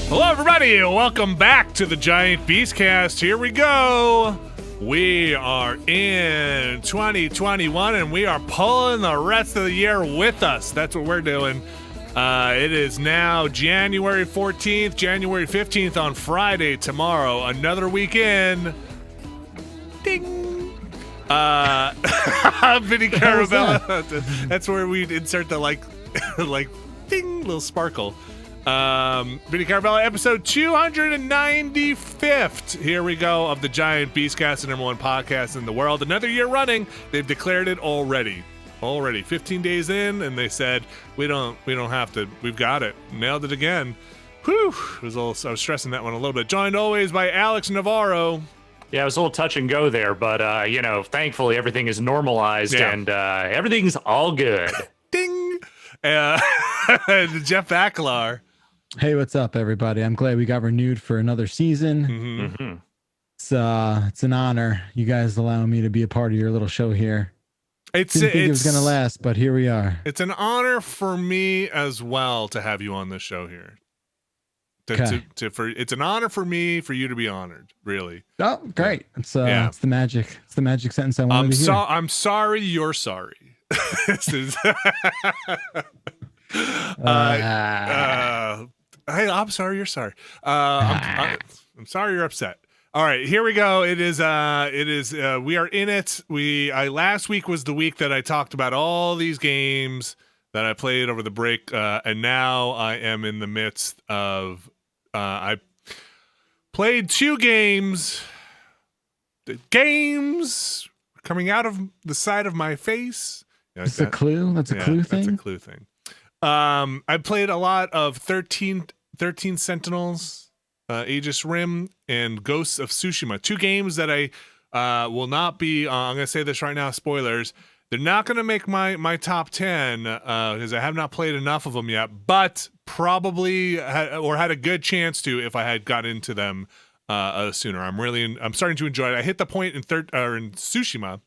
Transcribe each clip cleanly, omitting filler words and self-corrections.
Hello, everybody. Welcome back to the Giant Beastcast. Here we go. We are in 2021, and we are pulling the rest of the year with us. That's what we're doing. It is now January 14th, January 15th on Friday, tomorrow. Another weekend. Ding. I'm Vinny Carabella. That's where we insert the like ding, little sparkle. Vinny Carabella, episode 295th. Here we go of the Giant Beastcast, the number one podcast in the world. Another year running. They've declared it already. 15 days in, and they said we don't have to. We've got it. Nailed it again. Whew. I was stressing that one a little bit. Joined always by Alex Navarro. Yeah, it was a little touch and go there, but thankfully everything is normalized and everything's all good. Ding. Jeff Acklar. Hey, what's up, everybody? I'm glad we got renewed for another season. Mm-hmm. It's an honor, you guys allowing me to be a part of your little show here. Didn't think it was gonna last, but here we are. It's an honor for me as well to have you on this show here. It's an honor for me for you to be honored. Really. Oh, great! It's the magic. It's the magic sentence I wanted to hear. I'm sorry. You're sorry. Hey, I'm sorry. You're sorry. I'm sorry. You're upset. All right, here we go. We are in it. Last week was the week that I talked about all these games that I played over the break, and now I am in the midst of. I played two games. The games coming out of the side of my face. That's a clue. That's a clue thing. That's a clue thing. I played a lot of 13 Sentinels. Aegis Rim and Ghosts of Tsushima, two games that I will not be I'm gonna say this right now, spoilers, they're not gonna make my top 10 because I have not played enough of them yet, but probably had a good chance to if I had got into them sooner. I'm starting to enjoy it. I hit the point in Tsushima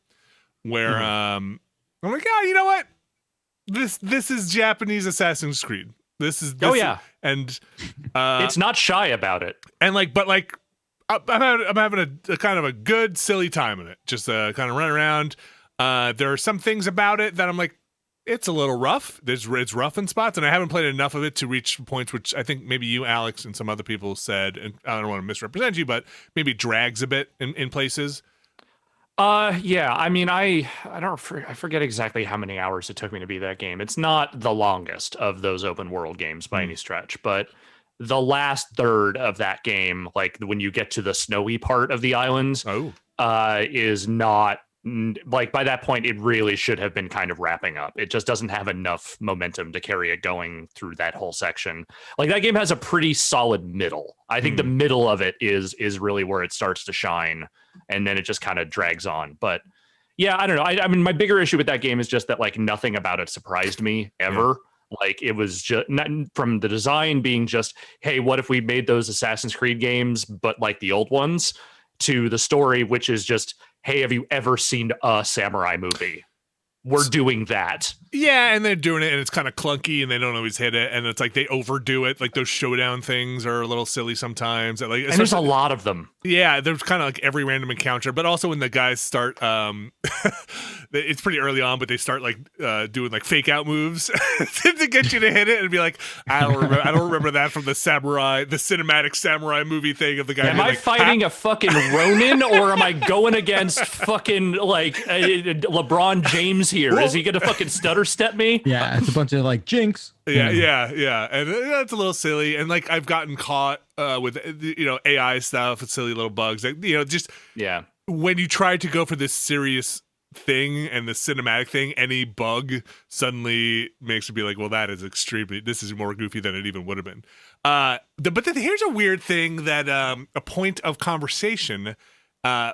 where I'm like, you know what, this is Japanese Assassin's Creed. And it's not shy about it. And I'm having a kind of a good silly time in it. Just kind of run around. There are some things about it that I'm like, it's a little rough. It's rough in spots, and I haven't played enough of it to reach points which I think maybe you, Alex, and some other people said, and I don't want to misrepresent you, but maybe drags a bit in places. Yeah, I mean, I forget exactly how many hours it took me to beat that game. It's not the longest of those open world games by any stretch, but the last third of that game, like when you get to the snowy part of the island, is not like, by that point, it really should have been kind of wrapping up. It just doesn't have enough momentum to carry it going through that whole section. Like, that game has a pretty solid middle. I think the middle of it is really where it starts to shine, and then it just kind of drags on. But yeah, I don't know. I mean, my bigger issue with that game is just that, like, nothing about it surprised me ever. Like, it was just not from the design being just, hey, what if we made those Assassin's Creed games, but like the old ones, to the story, which is just, hey, have you ever seen a samurai movie? We're doing that. Yeah, and they're doing it, and it's kind of clunky, and they don't always hit it, and it's like they overdo it. Like, those showdown things are a little silly sometimes. Like, and there's a lot of them. Yeah, there's kind of like every random encounter, but also when the guys start, it's pretty early on, but they start like doing like fake out moves to get you to hit it, and be like, I don't remember that from the cinematic samurai movie thing of the guy. Am I fighting a fucking Ronin, or am I going against fucking like LeBron James here? Is he gonna fucking stutter step me? Yeah, it's a bunch of like jinx. Yeah, and that's a little silly. And like, I've gotten caught with AI stuff, silly little bugs. Like, when you try to go for this serious thing and the cinematic thing, any bug suddenly makes you be like, well, this is more goofy than it even would have been. But then here's a weird thing that a point of conversation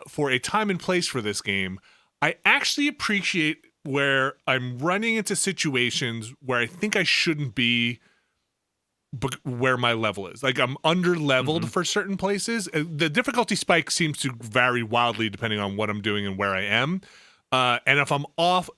for a time and place for this game. I actually appreciate where I'm running into situations where I think I shouldn't be, but where my level is. Like, I'm under-leveled for certain places. The difficulty spike seems to vary wildly depending on what I'm doing and where I am. And if I'm off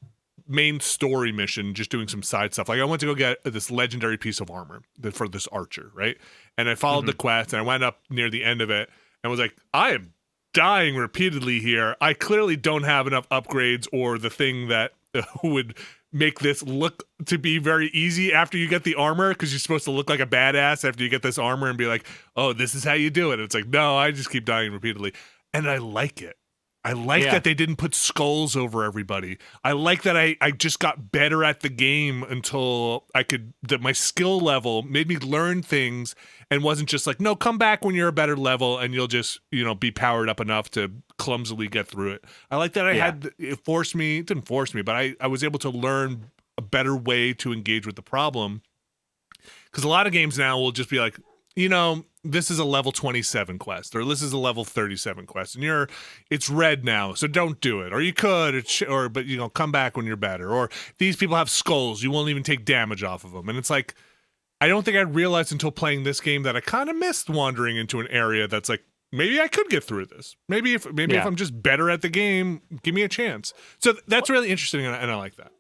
main story mission, just doing some side stuff. Like I went to go get this legendary piece of armor for this archer, right? And I followed the quest, and I went up near the end of it, and was like, I am dying repeatedly here. I clearly don't have enough upgrades or the thing that would make this look to be very easy after you get the armor, because you're supposed to look like a badass after you get this armor and be like, oh, this is how you do it. It's like, no, I just keep dying repeatedly. And I like it. I like that they didn't put skulls over everybody. I like that I just got better at the game until that my skill level made me learn things and wasn't just like, no, come back when you're a better level and you'll just, be powered up enough to clumsily get through it. I like that it didn't force me, but I was able to learn a better way to engage with the problem. Because a lot of games now will just be like, this is a level 27 quest, or this is a level 37 quest, and it's red now, so don't do it. Or you could, but come back when you're better. Or these people have skulls, you won't even take damage off of them. And it's like, I don't think I realized until playing this game that I kind of missed wandering into an area that's like, maybe I could get through this. Maybe if I'm just better at the game, give me a chance. So that's really interesting, and I like that.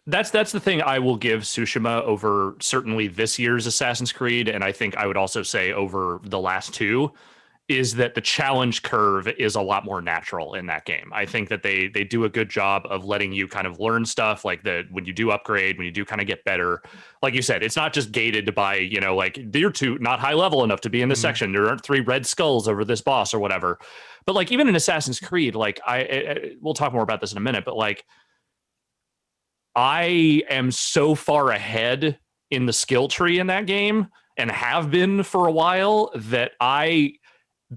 That's the thing I will give Tsushima over certainly this year's Assassin's Creed, and I think I would also say over the last two, is that the challenge curve is a lot more natural in that game. I think that they do a good job of letting you kind of learn stuff, like when you do upgrade, when you do kind of get better. Like you said, it's not just gated by, like you're not high level enough to be in this section. There aren't 3 red skulls over this boss or whatever. But like even in Assassin's Creed, like we'll talk more about this in a minute, but like I am so far ahead in the skill tree in that game and have been for a while that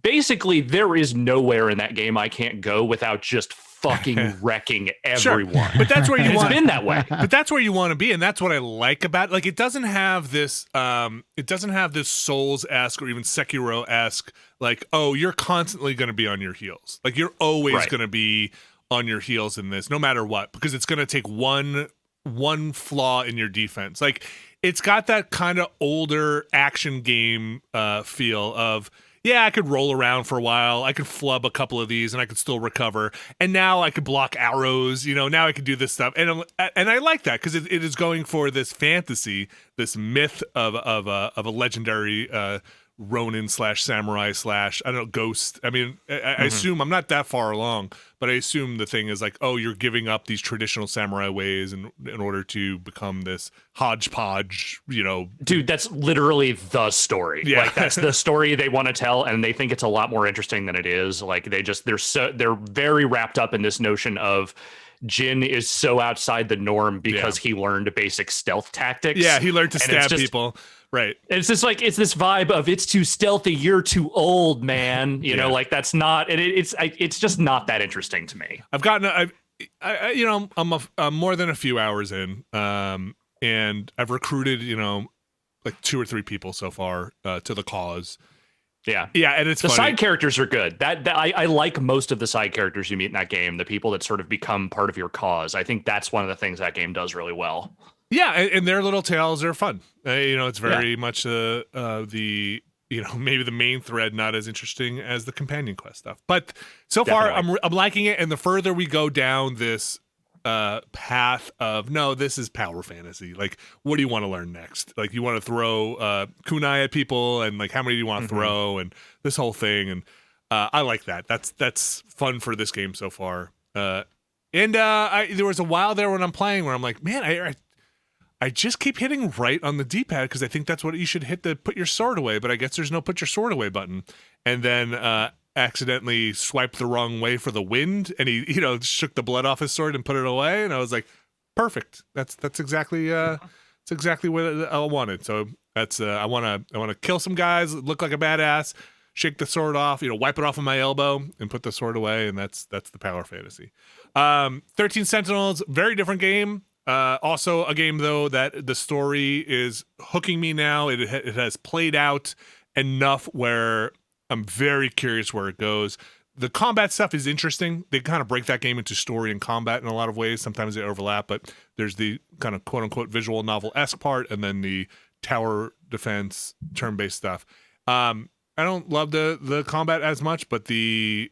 basically there is nowhere in that game I can't go without just fucking wrecking everyone. Sure. But that's where you want. It's been that way. But that's where you want to be, and that's what I like about it. Like it doesn't have this Souls-esque or even Sekiro-esque like, oh, you're constantly going to be on your heels. Like you're always going to be on your heels in this, no matter what, because it's going to take one flaw in your defense. Like it's got that kind of older action game feel of, I could roll around for a while, I could flub a couple of these and I could still recover, and now I could block arrows, now I could do this stuff, and I like that because it is going for this fantasy, this myth of a legendary Ronin / samurai / I don't know, ghost. I mean, I assume I'm not that far along, but I assume the thing is like, oh, you're giving up these traditional samurai ways in order to become this hodgepodge, Dude, that's literally the story. Yeah. Like that's the story they want to tell, and they think it's a lot more interesting than it is. Like they're very wrapped up in this notion of Jin is so outside the norm because he learned basic stealth tactics. Yeah, he learned to stab people. Right. It's just like, it's this vibe of it's too stealthy, you're too old, man. Like that's not, it's just not that interesting to me. I'm more than a few hours in, and I've recruited, like 2 or 3 people so far to the cause. Yeah. Yeah, and it's the funny. Side characters are good. That I like most of the side characters you meet in that game, the people that sort of become part of your cause. I think that's one of the things that game does really well. Yeah, and their little tales are fun. It's very much the maybe the main thread not as interesting as the companion quest stuff. But so far, I'm liking it. And the further we go down this path of, no, this is power fantasy. Like, what do you want to learn next? Like, you want to throw kunai at people, and like, how many do you want to throw, and this whole thing. And I like that. That's fun for this game so far. There was a while there when I'm playing where I'm like, man, I just keep hitting right on the D-pad because I think that's what you should hit to put your sword away, but I guess there's no put your sword away button. And then accidentally swiped the wrong way for the wind, and he shook the blood off his sword and put it away, and I was like, perfect. That's exactly what I wanted. So that's I want to kill some guys, look like a badass, shake the sword off, wipe it off of my elbow and put the sword away, and that's the power fantasy. 13 Sentinels, very different game. Also a game though that the story is hooking me now. It has played out enough where I'm very curious where it goes. The combat stuff is interesting. They kind of break that game into story and combat in a lot of ways. Sometimes they overlap, but there's the kind of quote unquote visual novel-esque part, and then the tower defense turn-based stuff. I don't love the combat as much, but the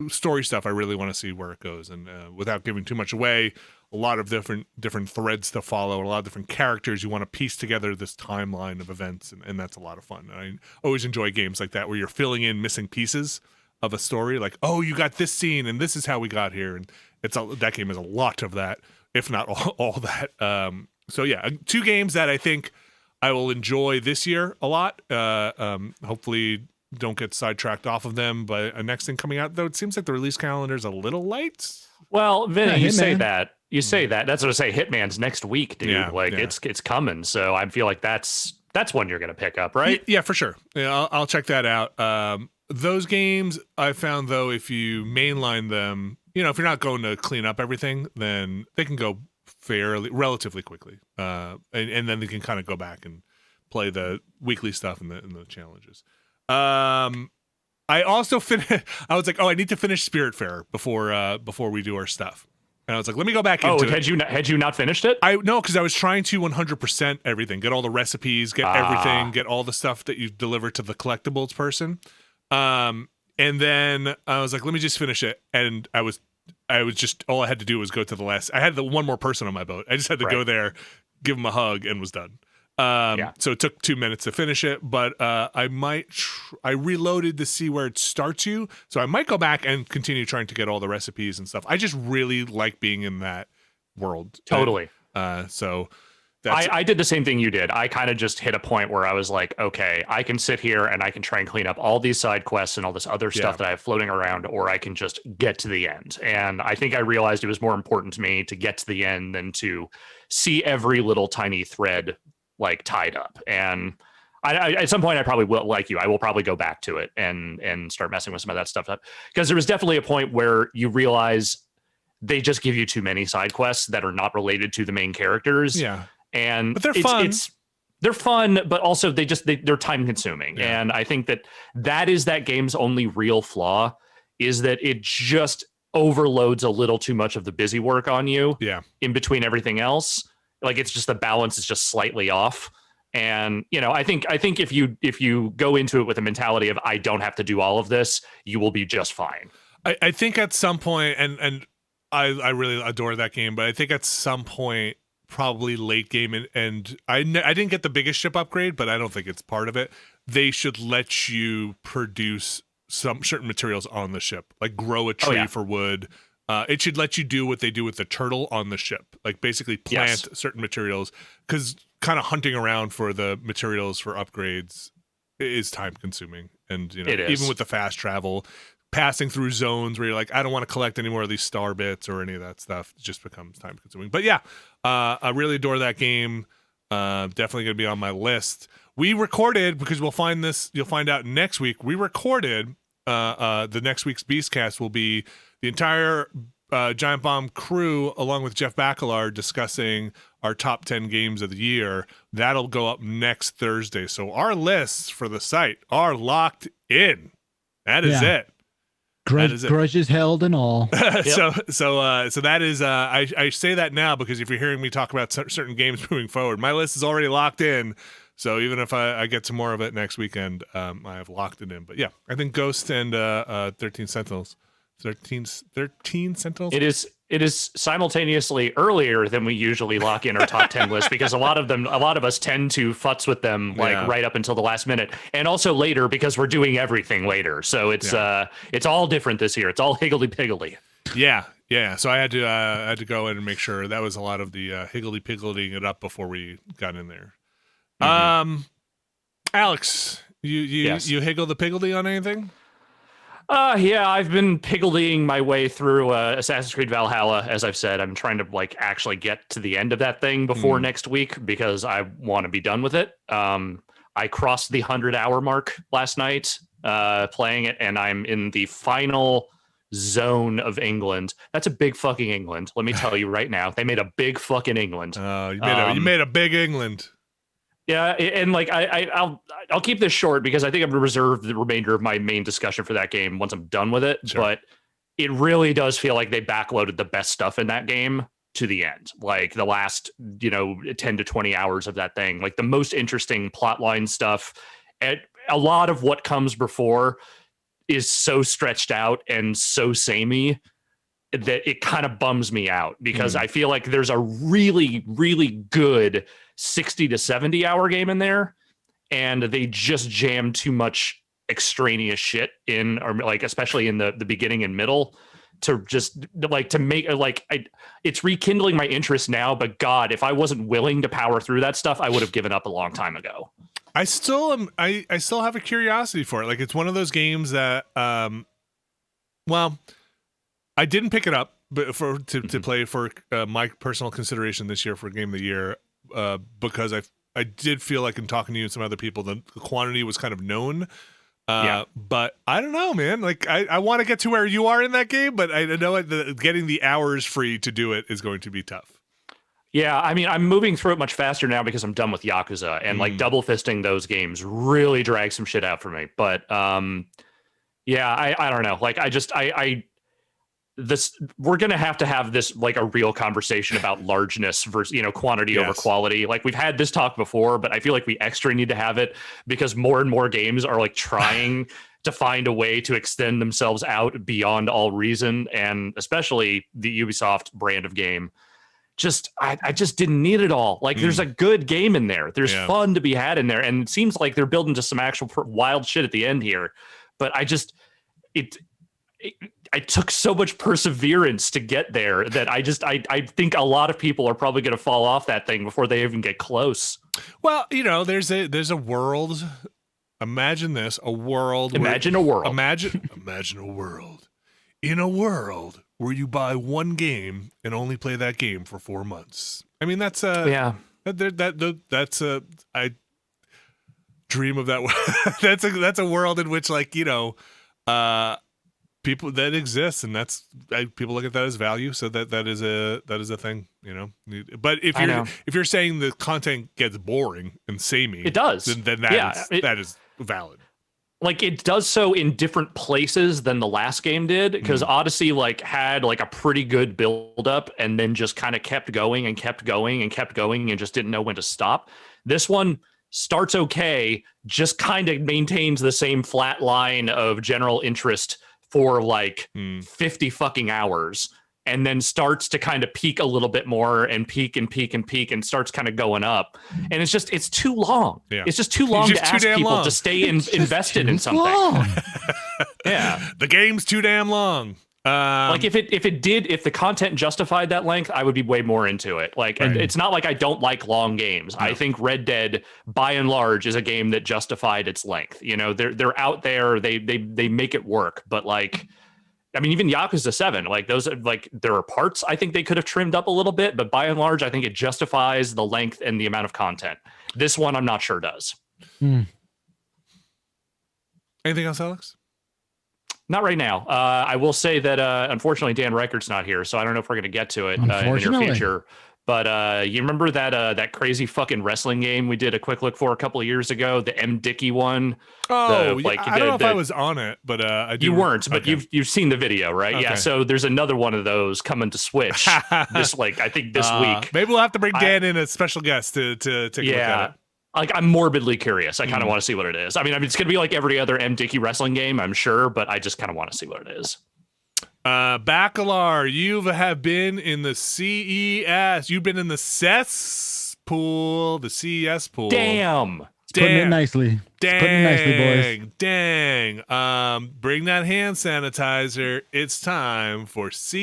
story stuff, I really want to see where it goes. And without giving too much away, a lot of different threads to follow, a lot of different characters. You want to piece together this timeline of events, and that's a lot of fun. And I always enjoy games like that where you're filling in missing pieces of a story. Like, oh, you got this scene, and this is how we got here, and that game is a lot of that, if not all that. So yeah, 2 games that I think I will enjoy this year a lot. Hopefully don't get sidetracked off of them. But a next thing coming out, though, it seems like the release calendar is a little light. Well, Vinny, Yeah, you Hitman. say that. You say that. That's what I say. Hitman's next week, dude. Yeah, it's coming. So I feel like that's one you're going to pick up, right? Yeah, for sure. Yeah, I'll check that out. Those games I found, though, if you mainline them, if you're not going to clean up everything, then they can go relatively quickly. And then they can kind of go back and play the weekly stuff and the challenges. I also I was like, oh, I need to finish Spiritfarer before we do our stuff. And I was like, let me go back into it. Had you not finished it? No, because I was trying to 100% everything, get all the recipes, get everything, get all the stuff that you deliver to the collectibles person. And then I was like, let me just finish it. And I was just, all I had to do was go to the last. I had the one more person on my boat. I just had to go there, give him a hug, and was done. So it took 2 minutes to finish it, but I reloaded to see where it starts you. So I might go back and continue trying to get all the recipes and stuff. I just really like being in that world. Totally. So I did the same thing you did. I kind of just hit a point where I was like, okay, I can sit here and I can try and clean up all these side quests and all this other stuff that I have floating around, or I can just get to the end. And I think I realized it was more important to me to get to the end than to see every little tiny thread like tied up. And I at some point I probably will, like you, I will probably go back to it and start messing with some of that stuff up, because there was definitely a point where you realize they just give you too many side quests that are not related to the main characters. Yeah. But they're fun. They're fun, but also they're time consuming. Yeah. And I think that is that game's only real flaw, is that it just overloads a little too much of the busy work on you in between everything else. Like, it's just the balance is just slightly off. And, I think if you go into it with a mentality of, I don't have to do all of this, you will be just fine. I think at some point, and I really adore that game, but I think at some point, probably late game, and I didn't get the biggest ship upgrade, but I don't think it's part of it. They should let you produce some certain materials on the ship, like grow a tree for wood. It should let you do what they do with the turtle on the ship, like basically plant certain materials, because kind of hunting around for the materials for upgrades is time consuming. And, even with the fast travel, passing through zones where you're like, I don't want to collect any more of these star bits or any of that stuff, it just becomes time consuming. But yeah, I really adore that game. Definitely going to be on my list. We recorded, because you'll find out next week, we recorded the next week's Beastcast will be the entire Giant Bomb crew, along with Jeff Baccalar, discussing our top 10 games of the year. That'll go up next Thursday. So our lists for the site are locked in. That is it. Grudges held and all. So that is, I say that now because if you're hearing me talk about certain games moving forward, my list is already locked in. So even if I get some more of it next weekend, I have locked it in. But yeah, I think Ghost and 13 Sentinels. 13 Sentinels? It is simultaneously earlier than we usually lock in our top 10 list, because a lot of us tend to futz with them right up until the last minute, and also later because we're doing everything later. So it's all different this year. It's all higgledy-piggledy. Yeah. So I had to go in and make sure that was a lot of the higgledy-piggledying it up before we got in there. Mm-hmm. Alex, you higgle the piggledy on anything? Yeah, I've been piggledying my way through Assassin's Creed Valhalla. As I've said, I'm trying to actually get to the end of that thing before next week, because I want to be done with it. I crossed the 100-hour mark last night playing it, and I'm in the final zone of England. That's a big fucking England. Let me tell you right now, they made a big fucking England. Oh, you made a big England. Yeah, and I'll keep this short, because I think I'm going to reserve the remainder of my main discussion for that game once I'm done with it. Sure. But it really does feel like they backloaded the best stuff in that game to the end. Like the last, 10 to 20 hours of that thing, like the most interesting plotline stuff. And a lot of what comes before is so stretched out and so samey that it kind of bums me out, because I feel like there's a really, really good 60 to 70 hour game in there, and they just jam too much extraneous shit in, or like especially in the beginning and middle, to just like to make it's rekindling my interest now. But God, if I wasn't willing to power through that stuff, I would have given up a long time ago. I still have a curiosity for it. Like, it's one of those games that well, I didn't pick it up, but to play for my personal consideration this year for Game of the Year, because I did feel like, in talking to you and some other people, the quantity was kind of known. But I don't know, man. Like, I want to get to where you are in that game, but I know getting the hours free to do it is going to be tough. Yeah, I mean, I'm moving through it much faster now because I'm done with Yakuza, and like double fisting those games really drags some shit out for me. But yeah, I don't know. Like, we're gonna have to have this like a real conversation about largeness versus quantity over quality. Like, we've had this talk before, but I feel like we extra need to have it because more and more games are like trying to find a way to extend themselves out beyond all reason, and especially the Ubisoft brand of game. I just didn't need it all. Like, there's a good game in there. There's fun to be had in there, and it seems like they're building to some actual wild shit at the end here. But I took so much perseverance to get there that I think a lot of people are probably going to fall off that thing before they even get close. Well, there's a world. Imagine this, a world. Imagine a world. Imagine a world. In a world where you buy one game and only play that game for 4 months. I mean, that's I dream of that. That's a world in which, like, people that exists, and people look at that as value. So that is a thing, But if you're saying the content gets boring and samey, it does. Then that is valid. Like, it does so in different places than the last game did, because Odyssey like had like a pretty good build up and then just kind of kept going and kept going and kept going and just didn't know when to stop. This one starts okay, just kind of maintains the same flat line of general interest for like 50 fucking hours, and then starts to kind of peak a little bit more and peak and peak and peak and starts kind of going up. And it's too long. Yeah. It's just too long to ask people to stay invested in something. Yeah. The game's too damn long. Like, if the content justified that length, I would be way more into it. Like, right. It's not like I don't like long games. No. I think Red Dead, by and large, is a game that justified its length. They're out there. They make it work. But like, I mean, even Yakuza 7, like those, like, there are parts I think they could have trimmed up a little bit, but by and large, I think it justifies the length and the amount of content. This one, I'm not sure does. Anything else, Alex? Not right now. I will say that, unfortunately, Dan Reichert's not here, so I don't know if we're going to get to it in the near future. But you remember that crazy fucking wrestling game we did a quick look for a couple of years ago, the M. Dickey one? Oh, I don't know if I was on it, but I do. You weren't, but you've seen the video, right? Okay. Yeah. So there's another one of those coming to Switch this week. Maybe we'll have to bring Dan in as special guest to take a look at it. Like, I'm morbidly curious. I kind of want to see what it is. I mean, it's going to be like every other M. Dickey wrestling game, I'm sure, but I just kind of want to see what it is. Bacalar, you have been in the CES. You've been in the cesspool, the CES pool. Damn. Putting it nicely. Dang. Putting it nicely, boys. Dang. Bring that hand sanitizer. It's time for CES.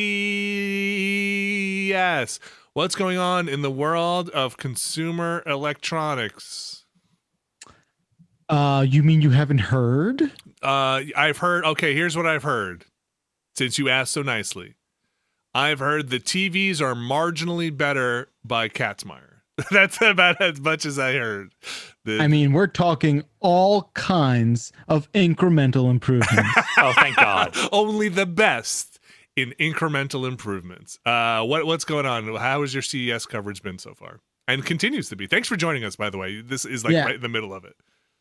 What's going on in the world of consumer electronics? You mean you haven't heard? I've heard. Okay, here's what I've heard. Since you asked so nicely, I've heard the TVs are marginally better by Katzmeyer. That's about as much as I heard. I mean, we're talking all kinds of incremental improvements. Oh, thank God. Only the best in incremental improvements. What's going on? How has your CES coverage been so far? And continues to be. Thanks for joining us, by the way. This is right in the middle of it.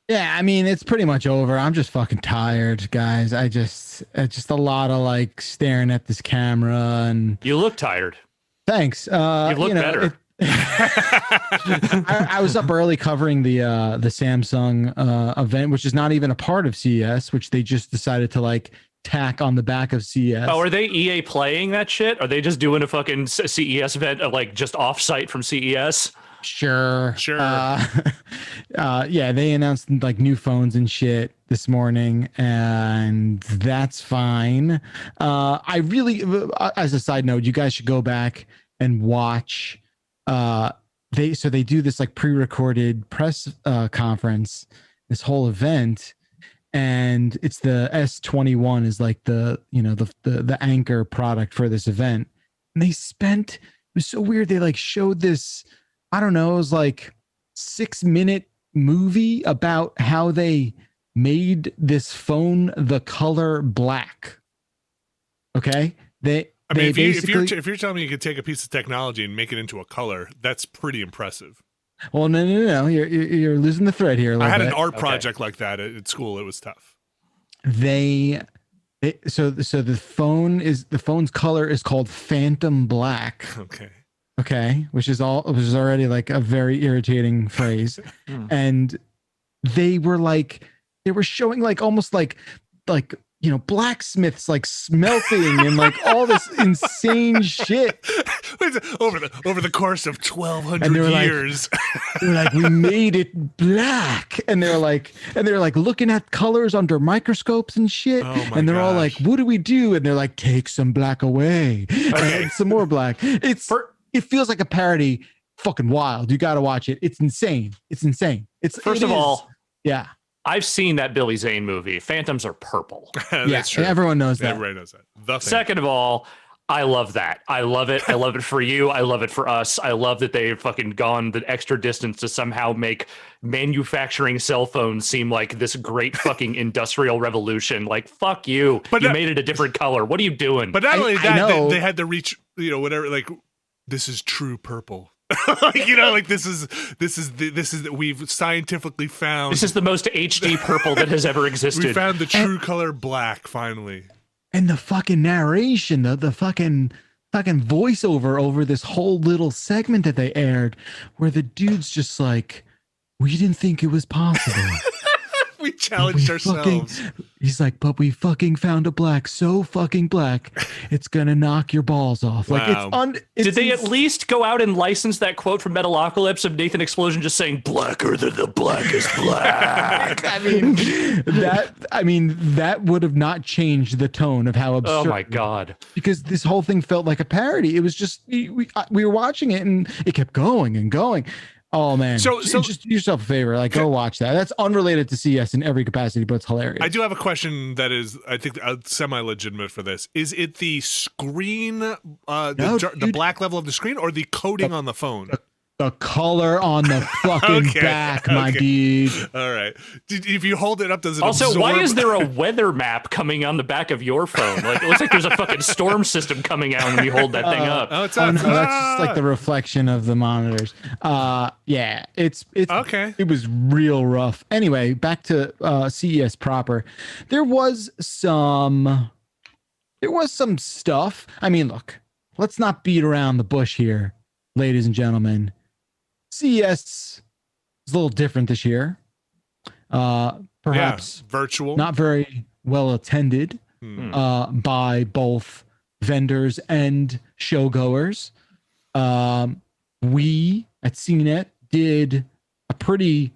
Yeah, I mean, it's pretty much over. I'm just fucking tired, guys. It's just a lot of like staring at this camera, and you look tired. Thanks. You look better. I was up early covering the Samsung event, which is not even a part of CES, which they just decided to like tack on the back of CES. Oh, are they EA playing that shit? Are they just doing a fucking CES event like just off-site from CES? Sure. Yeah, they announced like new phones and shit this morning, and that's fine. I really, as a side note, you guys should go back and watch. They do this like pre-recorded press conference, this whole event, and it's the S21 is like the anchor product for this event. And it was so weird. They like showed this, I don't know, it was like 6-minute movie about how they made this phone the color black. Okay. If you're telling me you could take a piece of technology and make it into a color, that's pretty impressive. Well, no. You're losing the thread here. I had an art project like that at school. It was tough. So the phone's color is called Phantom Black. Okay, which is already like a very irritating phrase. And they were showing like almost like blacksmiths like smelting and like all this insane shit over the course of 1,200 years. They're like, we made it black, and they're like looking at colors under microscopes and shit. And they're all like, what do we do? And they're like, take some black away, and some more black. It feels like a parody. Fucking wild. You got to watch it. It's insane. First of all, yeah. I've seen that Billy Zane movie. Phantoms are purple. That's true. Everyone knows that. Everybody knows that. Second of all, I love that. I love it. I love it for you. I love it for us. I love that they've fucking gone the extra distance to somehow make manufacturing cell phones seem like this great fucking industrial revolution. Like, fuck you. But you made it a different color. What are you doing? But not only that, they had to reach, whatever, like, this is true purple. This is we've scientifically found. This is the most HD purple that has ever existed. We found the true color black finally. And the fucking narration, the fucking voiceover over this whole little segment that they aired, where the dude's just like, we didn't think it was possible. We challenged ourselves. He's like, but we fucking found a black so fucking black, it's gonna knock your balls off. Wow. Like did they at least go out and license that quote from Metalocalypse of Nathan Explosion just saying blacker than the blackest black? I mean that would have not changed the tone of how absurd. Oh my god! Because this whole thing felt like a parody. It was just we were watching it and it kept going and going. Oh man! So just do yourself a favor, like go watch that. That's unrelated to CS in every capacity, but it's hilarious. I do have a question that is, I think, semi-legitimate for this. Is it the screen, the black level of the screen, or the coating on the phone? The color on the fucking back, my dude. All right. If you hold it up, does it also absorb? Why is there a weather map coming on the back of your phone? Like it looks like there's a fucking storm system coming out when you hold that thing up. That's just like the reflection of the monitors. Yeah, it's okay. It was real rough. Anyway, back to CES proper. There was some stuff. I mean, look, let's not beat around the bush here, ladies and gentlemen. CES is a little different this year. Perhaps virtual, not very well attended by both vendors and showgoers. We at CNET did a pretty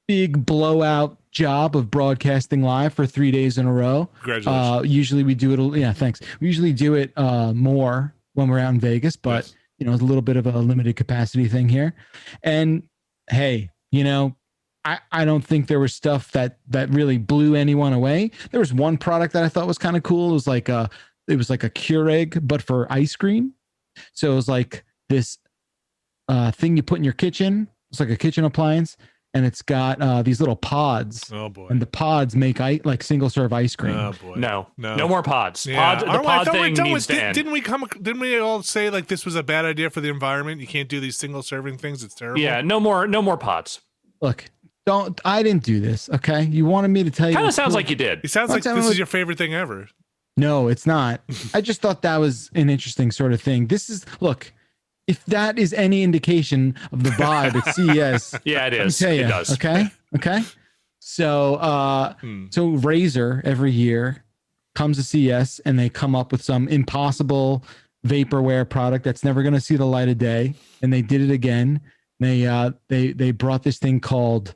big blowout job of broadcasting live for 3 days in a row. Congratulations. Usually we do it. Yeah, thanks. We usually do it more when we're out in Vegas, but yes. It's a little bit of a limited capacity thing here. And hey, I don't think there was stuff that really blew anyone away. There was one product that I thought was kind of cool. It was like a Keurig, but for ice cream. So it was like this thing you put in your kitchen. It's like a kitchen appliance, and it's got these little pods. Oh boy! And the pods make like single serve ice cream. Oh boy! No more pods. Yeah. The pod thing needs to end. Didn't we all say like this was a bad idea for the environment? You can't do these single serving things. It's terrible. Yeah, no more pods. Look, I didn't do this. Okay, you wanted me to tell you. Kind of sounds like you did. It sounds like this is your favorite thing ever. No, it's not. I just thought that was an interesting sort of thing. Look. If that is any indication of the vibe at CES, yeah, it is. It does. Okay. So, so Razer every year comes to CES and they come up with some impossible vaporware product that's never going to see the light of day, and they did it again. They brought this thing called,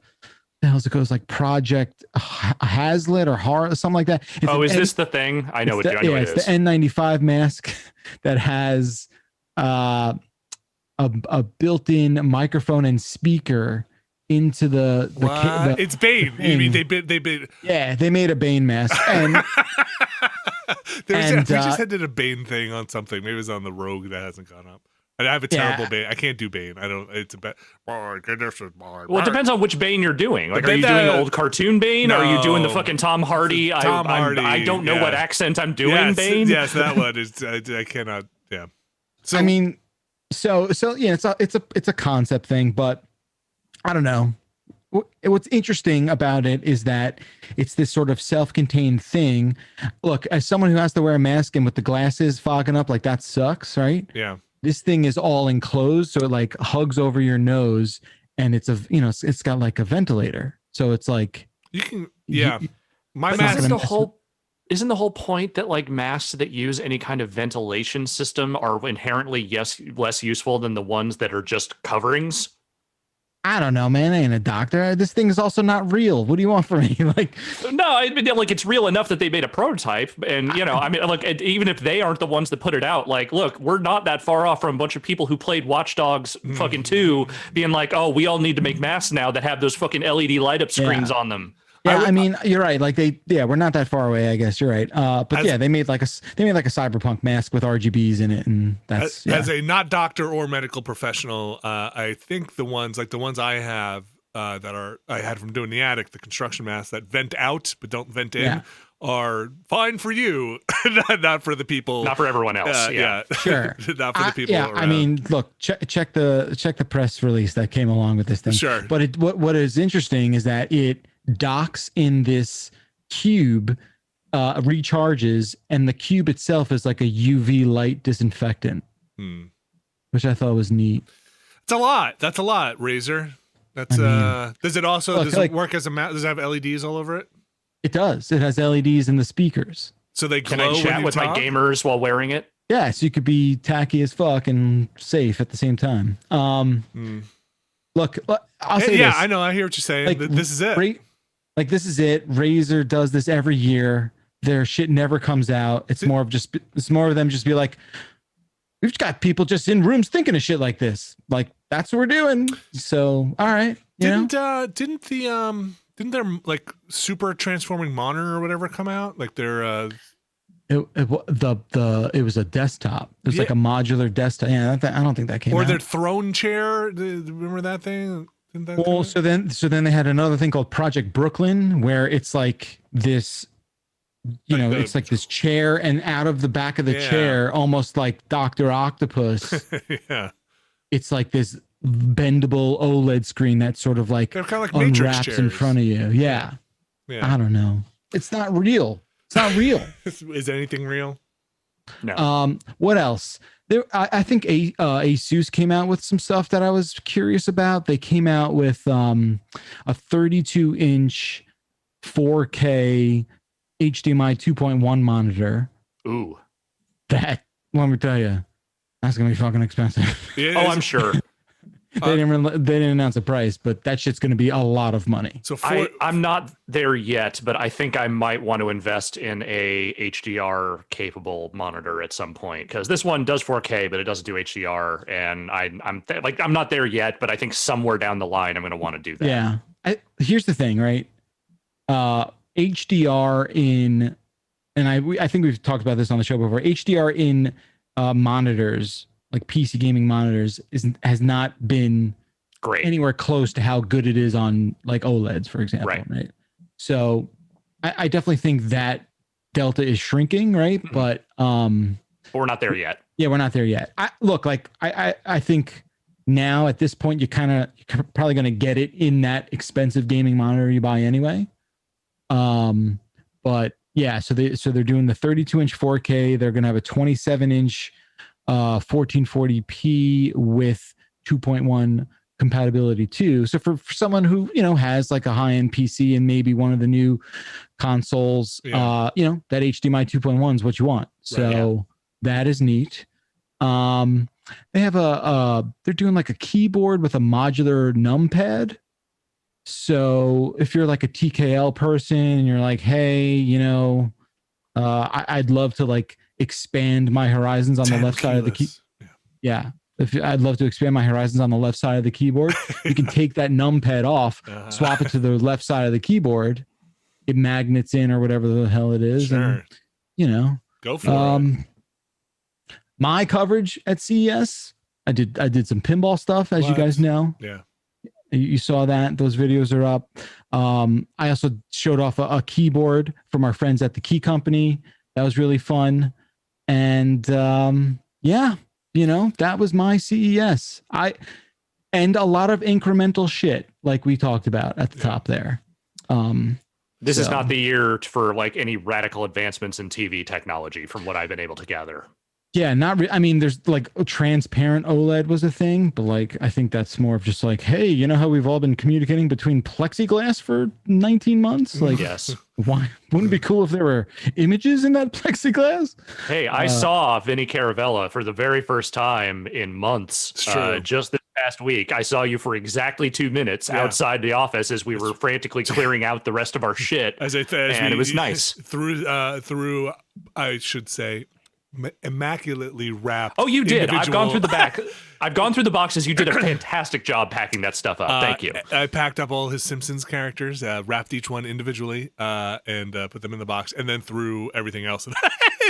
the hell's it goes, like Project Hazlet or Horror, something like that. Is this the thing? I know what it is. Yeah, it's the N95 mask that has a built-in microphone and speaker into the it's Bane. You mean they yeah, they made a Bane mask. And we just did a Bane thing on something. Maybe it was on the Rogue that hasn't gone up. And I have a terrible Bane. I can't do Bane. I don't. It's a bad. Well, it depends on which Bane you're doing. Like, are you doing old cartoon Bane? No, or are you doing the fucking Tom Hardy? I don't know what accent I'm doing. Bane. Yes, that one is. I cannot. Yeah. So I mean, so yeah, it's a concept thing, but I don't know. What's interesting about it is that it's this sort of self-contained thing. Look, as someone who has to wear a mask and with the glasses fogging up, like that sucks, right? Yeah. This thing is all enclosed, so it like hugs over your nose, and it's it's got like a ventilator, so it's like you can my mask. Isn't the whole point that like masks that use any kind of ventilation system are inherently less useful than the ones that are just coverings? I don't know, man. I ain't a doctor. This thing is also not real. What do you want from me? Like, no, I mean, like, it's real enough that they made a prototype, and I mean, like, even if they aren't the ones that put it out, like, look, we're not that far off from a bunch of people who played Watch Dogs fucking 2 being like, oh, we all need to make masks now that have those fucking LED light up screens on them. Yeah, I mean, you're right. Like we're not that far away, I guess. You're right. But they made like a cyberpunk mask with RGBs in it, and that's as a not doctor or medical professional. I think the ones I have I had from doing the attic, the construction masks that vent out but don't vent in, are fine for you, not for the people, not for everyone else. Sure, not for the people. Yeah, around. I mean, look, check the press release that came along with this thing. Sure, but what is interesting is that it docks in this cube, recharges, and the cube itself is like a UV light disinfectant, which I thought was neat. It's a lot. That's a lot, Razor. That's does it also it work as a mask? Does it have LEDs all over it? It does. It has LEDs in the speakers. So they glow. Can I chat with my gamers while wearing it? Yeah, so you could be tacky as fuck and safe at the same time. Look, I'll say this. Yeah, I know. I hear what you're saying. Like, this is it. This is it. Razer does this every year. Their shit never comes out. It's more of them just be like, we've got people just in rooms thinking of shit like this. Like, that's what we're doing. So, all right. Didn't their like super transforming monitor or whatever come out? Like their it was a desktop. It was like a modular desktop. Yeah, I don't think that came out. Or their throne chair. Remember that thing? Well, so then they had another thing called Project Brooklyn, where it's like this, it's like this chair, and out of the back of the chair, almost like Dr. Octopus. It's like this bendable OLED screen that sort of like unwraps in front of you. Yeah. I don't know. It's not real. It's not real. Is anything real? No. What else? I think Asus came out with some stuff that I was curious about. They came out with a 32-inch 4K HDMI 2.1 monitor. Ooh. That, let me tell you, that's going to be fucking expensive. I'm sure. They didn't announce a price, but that shit's going to be a lot of money. So I'm not there yet, but I think I might want to invest in a HDR capable monitor at some point, because this one does 4K, but it doesn't do HDR, and I'm not there yet, but I think somewhere down the line I'm going to want to do that. Yeah. Here's the thing, right? HDR in, and I think we've talked about this on the show before. HDR in monitors, like PC gaming monitors, has not been great anywhere close to how good it is on like OLEDs, for example. Right. So I definitely think that delta is shrinking, right? But we're not there yet. Yeah, we're not there yet. I think now at this point you're probably going to get it in that expensive gaming monitor you buy anyway. But yeah, so they're doing the 32-inch 4K. They're going to have a 27-inch 1440p with 2.1 compatibility too. So for someone who, has like a high-end PC and maybe one of the new consoles, that HDMI 2.1 is what you want. So that is neat. They have they're doing like a keyboard with a modular numpad. So if you're like a TKL person and you're like, hey, I'd love to like expand my horizons on the left side of the key. Yeah. I'd love to expand my horizons on the left side of the keyboard. You can take that numpad off, swap it to the left side of the keyboard, it magnets in or whatever the hell it is. Sure. And, go for it. My coverage at CES, I did some pinball stuff, as you guys know. Yeah. You saw that. Those videos are up. I also showed off a keyboard from our friends at the Key Company. That was really fun. And that was my CES. And a lot of incremental shit, like we talked about at the top there. This is not the year for like any radical advancements in TV technology, from what I've been able to gather. Yeah, I mean, there's like a transparent OLED was a thing, but like I think that's more of just like, hey, you know how we've all been communicating between plexiglass for 19 months? Like, yes. Why wouldn't it be cool if there were images in that plexiglass? Hey, I saw Vinny Caravella for the very first time in months. Just this past week, I saw you for exactly 2 minutes outside the office as we were frantically clearing out the rest of our shit. It was nice. Through, I should say, immaculately wrapped. Oh, you did. I've gone through the back. I've gone through the boxes. You did a fantastic job packing that stuff up. Thank you. I packed up all his Simpsons characters, wrapped each one individually, and put them in the box, and then threw everything else in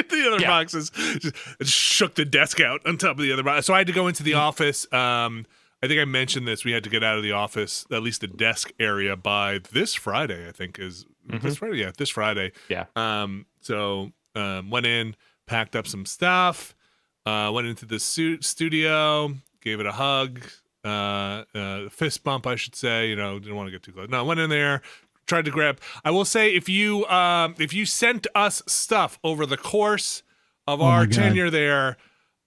the other boxes. Just shook the desk out on top of the other box. So I had to go into the office. I think I mentioned this. We had to get out of the office, at least the desk area, by this Friday. I think is this Friday. Yeah, this Friday. Yeah. So went in. Packed up some stuff, went into the studio, gave it a hug, fist bump, I should say. Didn't want to get too close. No, went in there, tried to grab. I will say, if you sent us stuff over the course of our tenure there,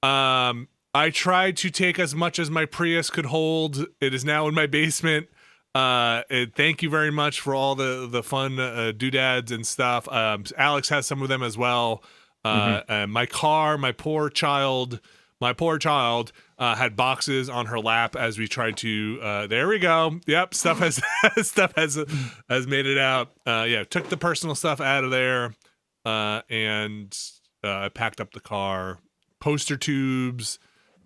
I tried to take as much as my Prius could hold. It is now in my basement. Thank you very much for all the fun doodads and stuff. Alex has some of them as well. My car, my poor child had boxes on her lap as we tried to. There we go. Yep, stuff has made it out. Took the personal stuff out of there, and packed up the car. Poster tubes.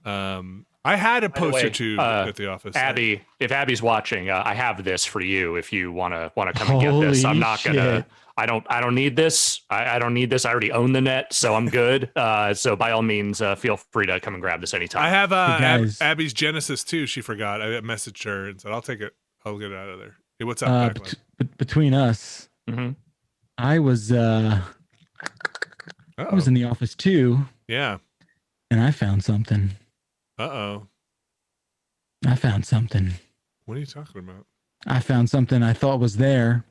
I had a poster tube at the office. Abby, if Abby's watching, I have this for you. If you want to come and get this, I'm not gonna. I don't need this. I don't need this. I already own the net, so I'm good. So by all means, feel free to come and grab this anytime. I have Abby's Genesis too. She forgot. I messaged her and said, "I'll take it. I'll get it out of there." Hey, what's up? Between us, I was I was in the office too. Yeah, and I found something. I found something. What are you talking about? I found something I thought was there.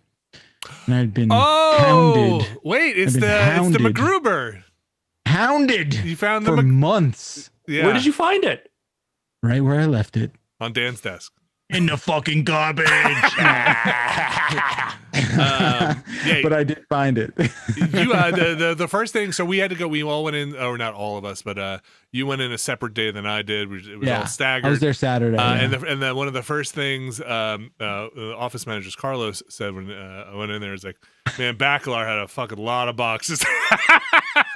And I'd been hounded. Wait, it's the MacGruber. Hounded. You found for months. Yeah. Where did you find it? Right where I left it. On Dan's desk. In the fucking garbage. But I did find it. The first thing, so we had to go, we all went in, or not all of us, but you went in a separate day than I did. It was all staggered. I was there Saturday. And then one of the first things office managers Carlos said when I went in there is like, man, Bacalar had a fucking lot of boxes.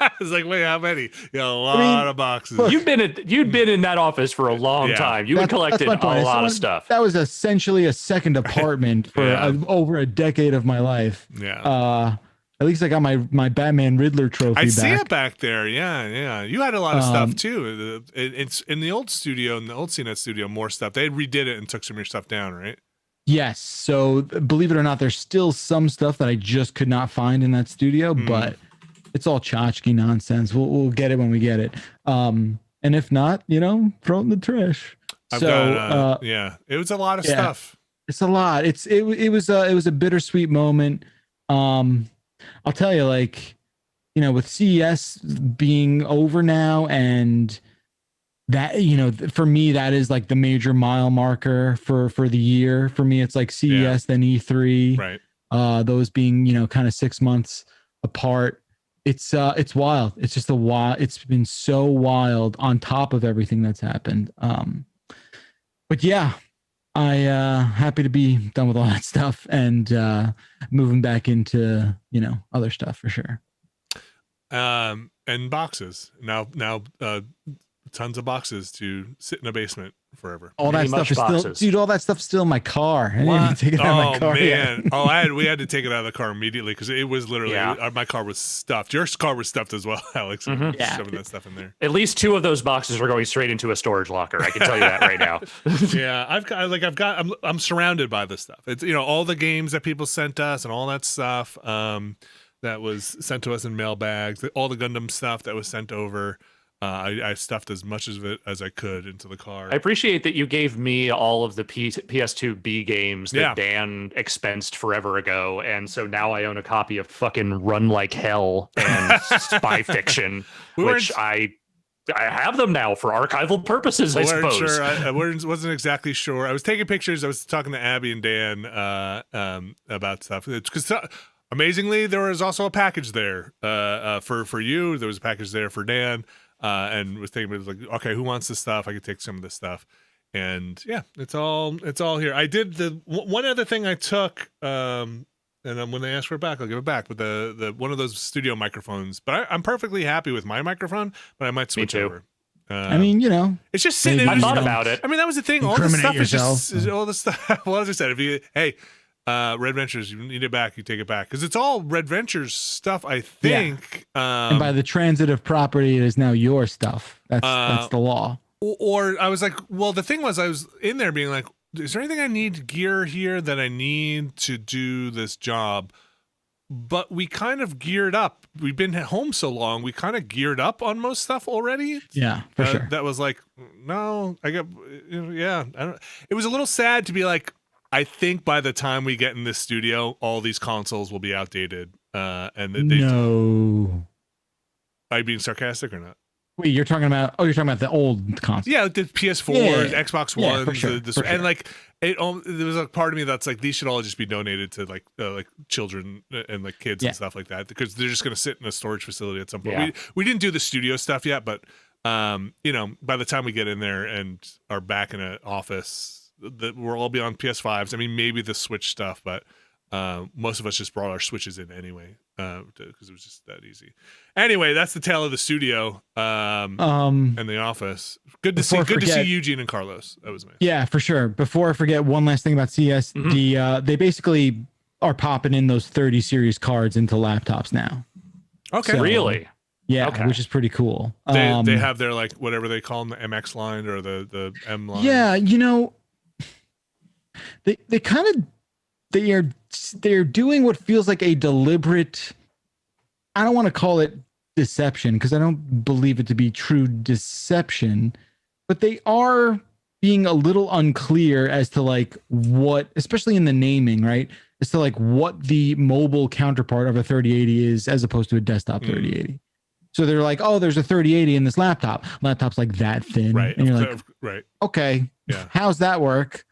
I was like, wait, how many? A lot of boxes. Look, you'd been in that office for a long time. You had collected a lot of stuff. That was essentially a second apartment for over a decade of my life. Yeah. At least I got my Batman Riddler trophy. I see it back there. Yeah. You had a lot of stuff too. It's in the old studio, in the old CNET studio, more stuff. They redid it and took some of your stuff down, right? Yes. So believe it or not, there's still some stuff that I just could not find in that studio, but it's all tchotchke nonsense. We'll get it when we get it. And if not, throw it in the trash. It was a lot of stuff. It's a lot. It was a bittersweet moment. I'll tell you, with CES being over now and that, for me, that is like the major mile marker for the year. For me, it's like CES, then E3, right? Those being, kind of 6 months apart. It's wild. It's just it's been so wild on top of everything that's happened. But yeah, I happy to be done with all that stuff and moving back into, other stuff for sure. And boxes now tons of boxes to sit in a basement forever. All that stuff is still, dude. All that stuff's still in my car. I didn't even take it out of my car. Man. We had to take it out of the car immediately because it was literally my car was stuffed. Your car was stuffed as well, Alex. Shoving that stuff in there. At least 2 of those boxes were going straight into a storage locker. I can tell you that right now. Yeah, I'm surrounded by this stuff. It's all the games that people sent us and all that stuff that was sent to us in mail bags. All the Gundam stuff that was sent over. I stuffed as much of it as I could into the car. I appreciate that you gave me all of the PS2B games that Dan expensed forever ago, and so now I own a copy of fucking Run Like Hell and Spy Fiction, which I have them now for archival purposes, I suppose. Sure. I wasn't exactly sure. I was taking pictures. I was talking to Abby and Dan about stuff. Because amazingly, there was also a package there for you. There was a package there for Dan. And was thinking, it was like, okay, who wants this stuff? I could take some of this stuff, and yeah, it's all here. I did the one other thing I took, and then when they ask for it back, I'll give it back. But the one of those studio microphones, but I'm perfectly happy with my microphone, but I might switch over. I mean, it's just sitting. I thought about it. I mean, that was the thing. All this stuff is just all this stuff. Well, as I said, Red Ventures, you need it back, you take it back. Because it's all Red Ventures stuff, I think. And by the transitive property, it is now your stuff. That's the law. Or I was like, well, the thing was, I was in there being like, is there anything I need gear here that I need to do this job? But we kind of geared up. We've been at home so long, we kind of geared up on most stuff already. Yeah, for sure. That was like, no, I got, I don't. It was a little sad to be like, I think by the time we get in this studio, all these consoles will be outdated. No. Are you being sarcastic or not? Wait, you're talking about the old consoles. Yeah, the PS4, Xbox One, for sure, for and sure. like there was a part of me that's like these should all just be donated to like children and like kids and stuff like that because they're just going to sit in a storage facility at some point. Yeah. We didn't do the studio stuff yet, but by the time we get in there and are back in an office, that we'll all be on PS5s. I mean, maybe the Switch stuff, but most of us just brought our Switches in anyway because it was just that easy. Anyway, that's the tale of the studio and the office. Good to see Eugene and Carlos. That was nice. Yeah, for sure. Before I forget, one last thing about CS, they basically are popping in those 30 series cards into laptops now. Okay, so, really? Yeah, which is pretty cool. They have their like whatever they call them, the MX line or the M line. Yeah, they kind of they're doing what feels like a deliberate, I don't want to call it deception because I don't believe it to be true deception, but they are being a little unclear as to like what, especially in the naming, right? As to like what the mobile counterpart of a 3080 is as opposed to a desktop 3080. So they're like, oh, there's a 3080 in this laptop. Laptop's like that thin. Right. And you're like, right. Okay. Yeah. How's that work?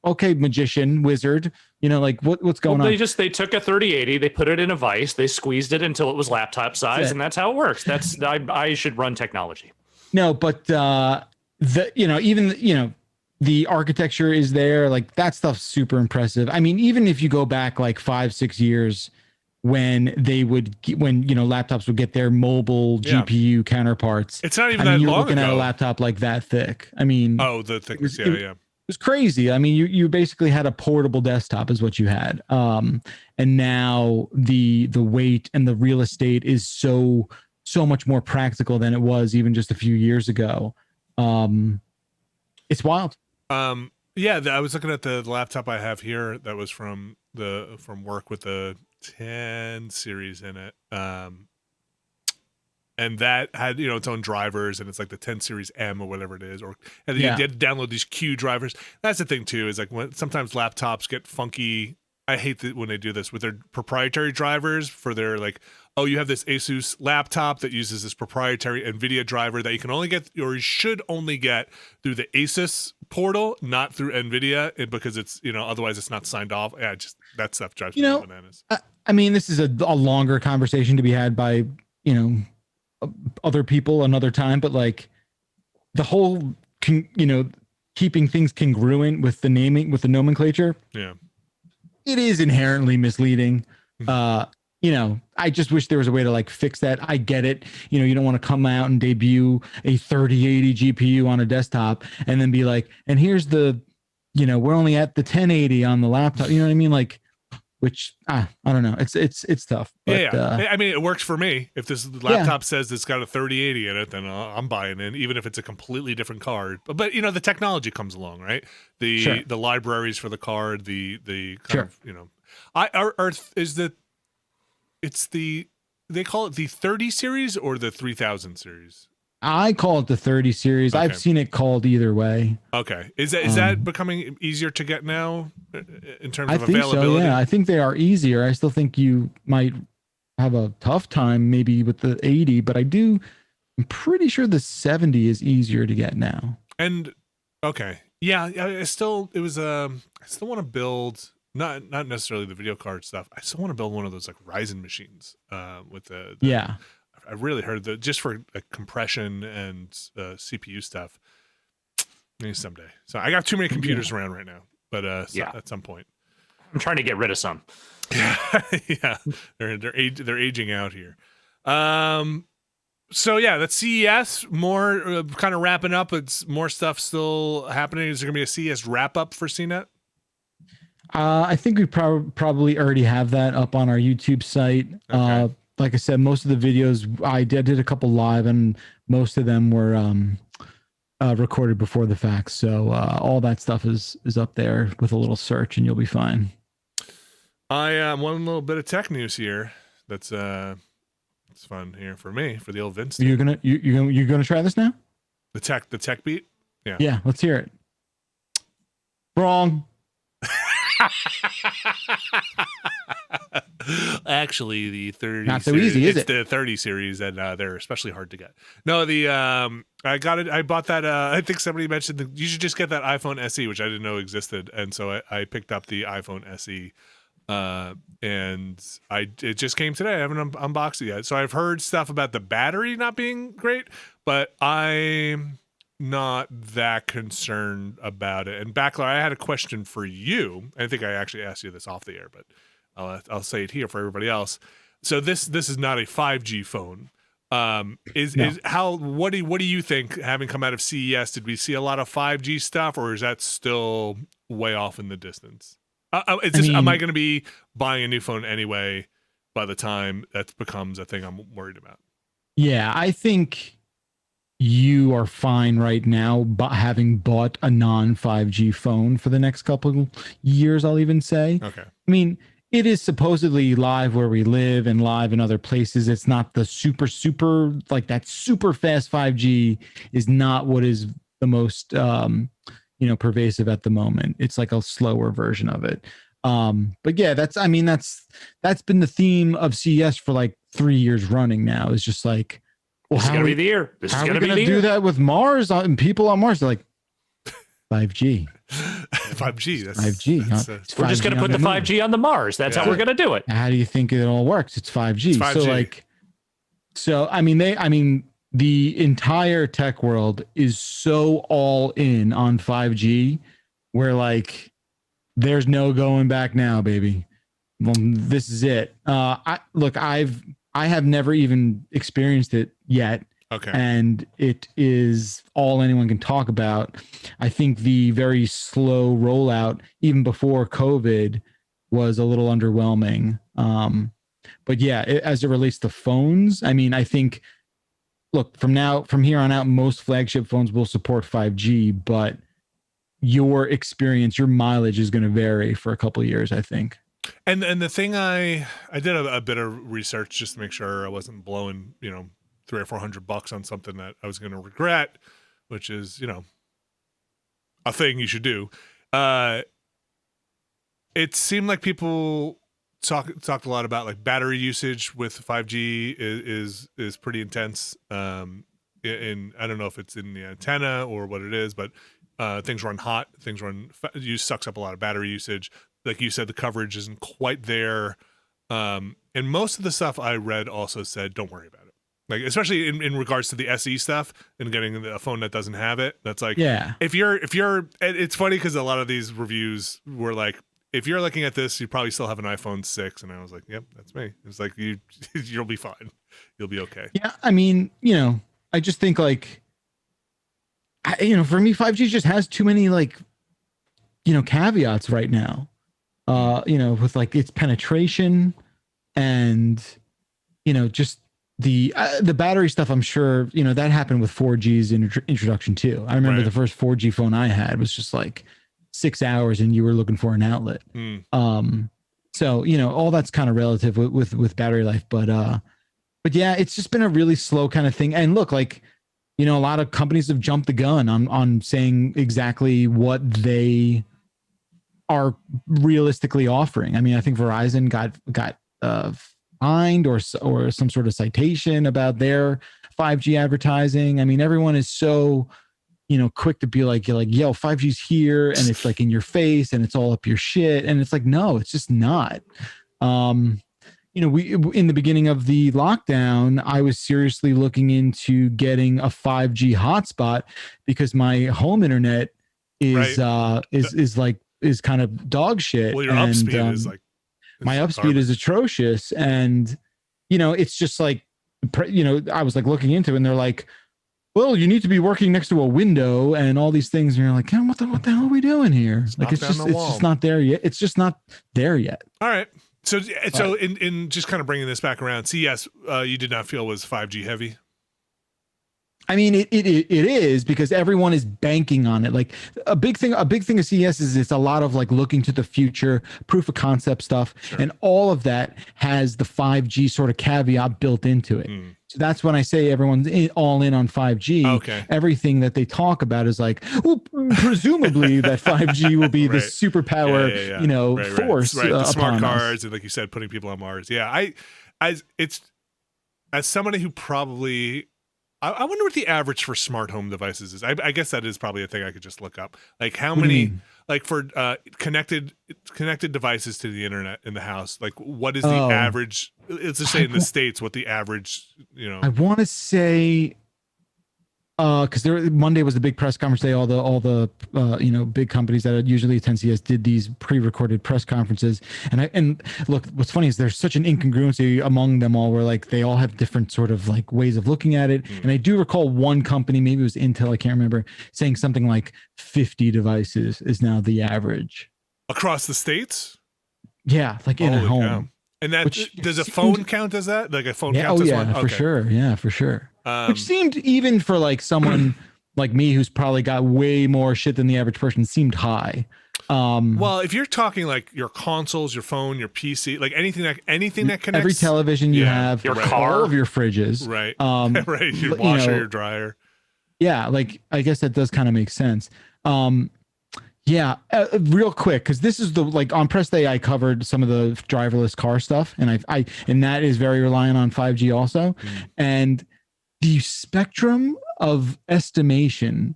Okay, magician, wizard, like what's going on? They took a 3080, they put it in a vise, they squeezed it until it was laptop size, and that's how it works. I should run technology. No, but the architecture is there, like that stuff's super impressive. I mean, even if you go back like 5-6 years when laptops would get their mobile GPU counterparts, it's not even that you're long looking ago. at a laptop like that thick. I mean, the thickness, yeah. It was crazy. I mean, you basically had a portable desktop is what you had. And now the weight and the real estate is so much more practical than it was even just a few years ago. It's wild. Yeah, I was looking at the laptop I have here that was from work with the 10 series in it. And that had its own drivers, and it's like the 10 series M or whatever it is, and then you had to download these Q drivers. That's the thing too, is like when sometimes laptops get funky I hate that when they do this with their proprietary drivers for their like, oh, you have this Asus laptop that uses this proprietary NVIDIA driver that you can only get, or you should only get through the Asus portal, not through NVIDIA, because it's, otherwise it's not signed off. Yeah, just that stuff drives me bananas. I mean, this is a longer conversation to be had by, other people another time, but like the whole, keeping things congruent with the naming, with the nomenclature. Yeah. It is inherently misleading. I just wish there was a way to like fix that. I get it. You don't want to come out and debut a 3080 GPU on a desktop and then be like, and here's the, we're only at the 1080 on the laptop. You know what I mean? Like, which I don't know. It's tough. But, yeah. I mean, it works for me. If this laptop says it's got a 3080 in it, then I'm buying in, even if it's a completely different card. But the technology comes along, right? The libraries for the card, the kind of they call it the 30 series or the 3000 series. I call it the 30 series. Okay. I've seen it called either way. Okay. Is that becoming easier to get now in terms of availability? So, yeah. I think they are easier. I still think you might have a tough time maybe with the 80, but I'm pretty sure the 70 is easier to get now. And okay. Yeah, I still want to build not necessarily the video card stuff. I still want to build one of those like Ryzen machines with the I really heard that just for compression and CPU stuff. Maybe someday. So I got too many computers around right now, but at some point, I'm trying to get rid of some. Yeah, they're aging out here. So yeah, that's CES. More kind of wrapping up. It's more stuff still happening. Is there gonna be a CES wrap up for CNET? I think we probably already have that up on our YouTube site. Okay. Like I said, most of the videos I did a couple live, and most of them were recorded before the fact. So all that stuff is up there with a little search, and you'll be fine. I one little bit of tech news here. That's it's fun here for me, for the old Vince. You're gonna try this now? The tech beat. Yeah. Yeah. Let's hear it. Wrong. Actually, the 30 not so easy, is it? It's the 30 series, and they're especially hard to get. No, the I got it. I bought that. I think somebody mentioned that you should just get that iPhone SE, which I didn't know existed, and so I picked up the iPhone SE, and it just came today. I haven't unboxed it yet, so I've heard stuff about the battery not being great, but I'm not that concerned about it. And Backlar, I had a question for you. I think I actually asked you this off the air, but I'll say it here for everybody else. So this is not a 5G phone. What do you think, having come out of CES, did we see a lot of 5G stuff, or is that still way off in the distance? Am I going to be buying a new phone anyway by the time that becomes a thing I'm worried about? Yeah, I think you are fine right now, but having bought a non 5G phone for the next couple of years, I'll even say. Okay. I mean, it is supposedly live where we live and live in other places. It's not the super like that super fast 5G is not what is the most pervasive at the moment. It's like a slower version of it. But yeah, that's been the theme of CES for like 3 years running now. It's just like, well, this is gonna be the year. This is gonna be the year. Do that with Mars and people on Mars. They're like 5G. 5G. That's 5G. We're just gonna put the 5G on the Mars. That's how we're gonna do it. How do you think it all works? It's 5G. It's 5G. So the entire tech world is so all in on 5G, where like there's no going back now, baby. Well, this is it. I have never even experienced it yet. Okay. And it is all anyone can talk about. I think the very slow rollout, even before COVID, was a little underwhelming. But yeah, as it relates to phones, I think, look, from here on out, most flagship phones will support 5G, but your experience, your mileage is going to vary for a couple of years, I think. And the thing I did a bit of research just to make sure I wasn't blowing, $300 or $400 on something that I was going to regret, which is, a thing you should do. it seemed like people talked a lot about like battery usage with 5G is pretty intense. In I don't know if it's in the antenna or what it is, but things run hot. Use sucks up a lot of battery usage. Like you said, the coverage isn't quite there. And most of the stuff I read also said, don't worry about it. Like, especially in regards to the SE stuff and getting a phone that doesn't have it. That's like, if you're, it's funny because a lot of these reviews were like, if you're looking at this, you probably still have an iPhone 6. And I was like, yep, that's me. It's like, you'll be fine. You'll be okay. Yeah. I mean, I just think like, for me, 5G just has too many like, caveats right now, with like its penetration and, just the battery stuff. I'm sure, that happened with 4G's introduction too. I remember the first 4G phone I had was just like 6 hours and you were looking for an outlet. So, all that's kind of relative with battery life, but yeah, it's just been a really slow kind of thing. And look, like, a lot of companies have jumped the gun on saying exactly what they are realistically offering. I mean, I think Verizon got fined or some sort of citation about their 5G advertising. I mean, everyone is so, quick to be like, yo, 5G's here and it's like in your face and it's all up your shit. And it's like, no, it's just not. We in the beginning of the lockdown, I was seriously looking into getting a 5G hotspot because my home internet is kind of dog shit. Well, your upspeed is like my upspeed is atrocious, and it's just like I was like looking into it, and they're like, well, you need to be working next to a window and all these things, and you're like, what the hell are we doing here? It's just not there yet. It's just not there yet. All right. So in just kind of bringing this back around, CES, you did not feel was 5G heavy? I mean, it is because everyone is banking on it. Like a big thing of CES is it's a lot of like looking to the future, proof of concept stuff, and all of that has the 5G sort of caveat built into it. So that's when I say everyone's all in on 5G. Okay. Everything that they talk about is like, well, presumably that 5G will be the superpower, force. Right. The smart cards us. And like you said, putting people on Mars. Yeah. As somebody who probably. I wonder what the average for smart home devices is. I guess that is probably a thing I could just look up. Like how many, like for connected devices to the internet in the house. Like what is the average? Let's just say in the States, what the average, I want to say, because Monday was the big press conference day. All the big companies that usually attend CES did these pre-recorded press conferences. And look, what's funny is there's such an incongruency among them all, where like they all have different sort of like ways of looking at it. And I do recall one company, maybe it was Intel, I can't remember, saying something like 50 devices is now the average across the states. Yeah, like in a home. Cow. And that does a phone count as that? Like a phone counts as one? For sure. Yeah, for sure. Which seemed, even for like someone like me who's probably got way more shit than the average person, seemed high. Well, if you're talking like your consoles, your phone, your PC, like anything that connects, every television you have, your car, all of your fridges, right? Right, your washer, your dryer. Yeah, like I guess that does kind of make sense. Yeah, real quick, because this is on press day I covered some of the driverless car stuff, and and that is very reliant on 5G also, and the spectrum of estimation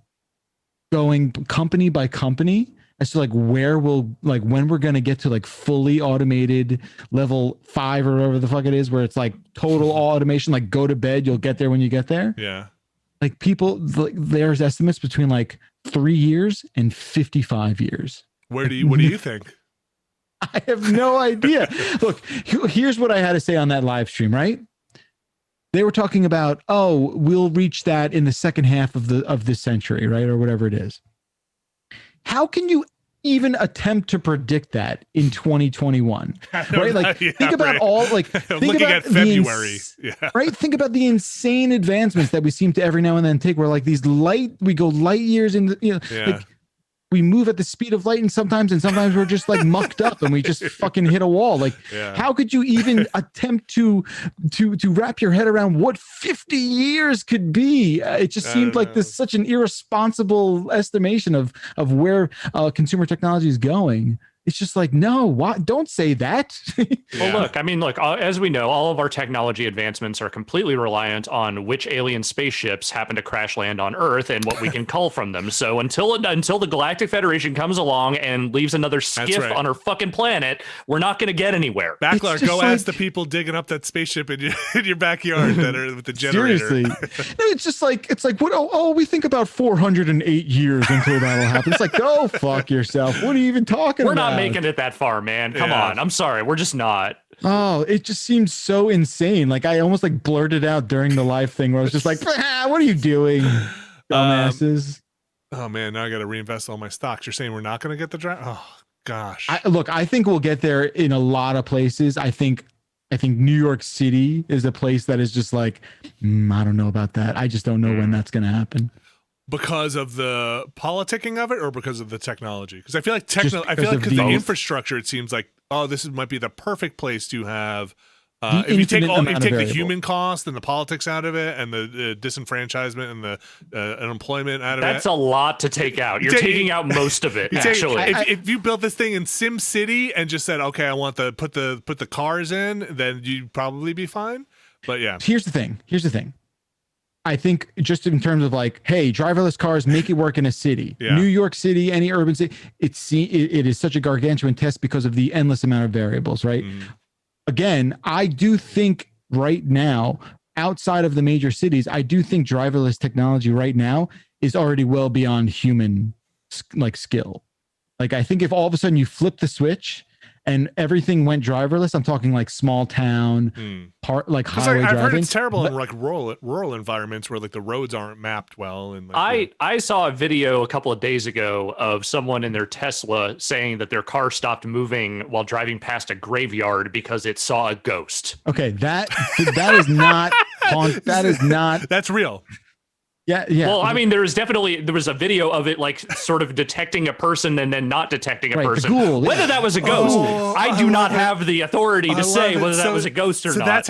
going company by company as to like when we're going to get to like fully automated level 5 or whatever the fuck it is, where it's like total automation, like go to bed, you'll get there when you get there. Yeah. Like there's estimates between like 3 years and 55 years. What do you think? I have no idea. Look, here's what I had to say on that live stream, right? They were talking about, we'll reach that in the second half of this century, right? Or whatever it is. How can you even attempt to predict that in 2021? Right? Like think about looking at February. Right? Think about the insane advancements that we seem to every now and then take, where like we go light years in like we move at the speed of light, and sometimes we're just like mucked up and we just fucking hit a wall. Like, how could you even attempt to wrap your head around what 50 years could be? It just seemed like this such an irresponsible estimation of where consumer technology is going. it's just like, no, what? Don't say that. Well, look, I mean, as we know, all of our technology advancements are completely reliant on which alien spaceships happen to crash land on Earth and what we can cull from them. So until the Galactic Federation comes along and leaves another skiff on our fucking planet, we're not going to get anywhere. Backlar, go ask the people digging up that spaceship in your backyard that are with the generator. Seriously. No, it's just like, what? Oh, we think about 408 years until that'll happen. It's like, go fuck yourself. What are you even talking about? We're not making it that far, man. Come on. I'm sorry. We're just not. Oh, it just seems so insane. Like I almost like blurted out during the live thing where I was just like, what are you doing, dumbasses? Oh man, now I got to reinvest all my stocks. You're saying we're not going to get the draft? Oh gosh. I think we'll get there in a lot of places. I think New York City is a place that is just like, I don't know about that. I just don't know when that's going to happen. Because of the politicking of it, or because of the technology? Because I feel like because the infrastructure, it seems like, this might be the perfect place to have. If you take the human cost and the politics out of it, and the disenfranchisement and the unemployment out of it, that's a lot to take out. You're taking out most of it. Actually, if you built this thing in Sim City and just said, okay, I want put the cars in, then you'd probably be fine. But yeah, here's the thing. I think just in terms of like, hey, driverless cars, make it work in a city. Yeah. New York City, any urban city, it is such a gargantuan test because of the endless amount of variables, right? Again, I do think right now, outside of the major cities, I do think driverless technology right now is already well beyond human skill. Like, I think if all of a sudden you flip the switch and everything went driverless, I'm talking like small town, highway driving. I've heard it's terrible in like rural environments where like the roads aren't mapped well. And I saw a video a couple of days ago of someone in their Tesla saying that their car stopped moving while driving past a graveyard because it saw a ghost. Okay, that is not that is not that's real. Yeah. Well, I mean, there was a video of it like sort of detecting a person and then not detecting a person. Whether that was a ghost, I do not have the authority to say whether that was a ghost or not. So that's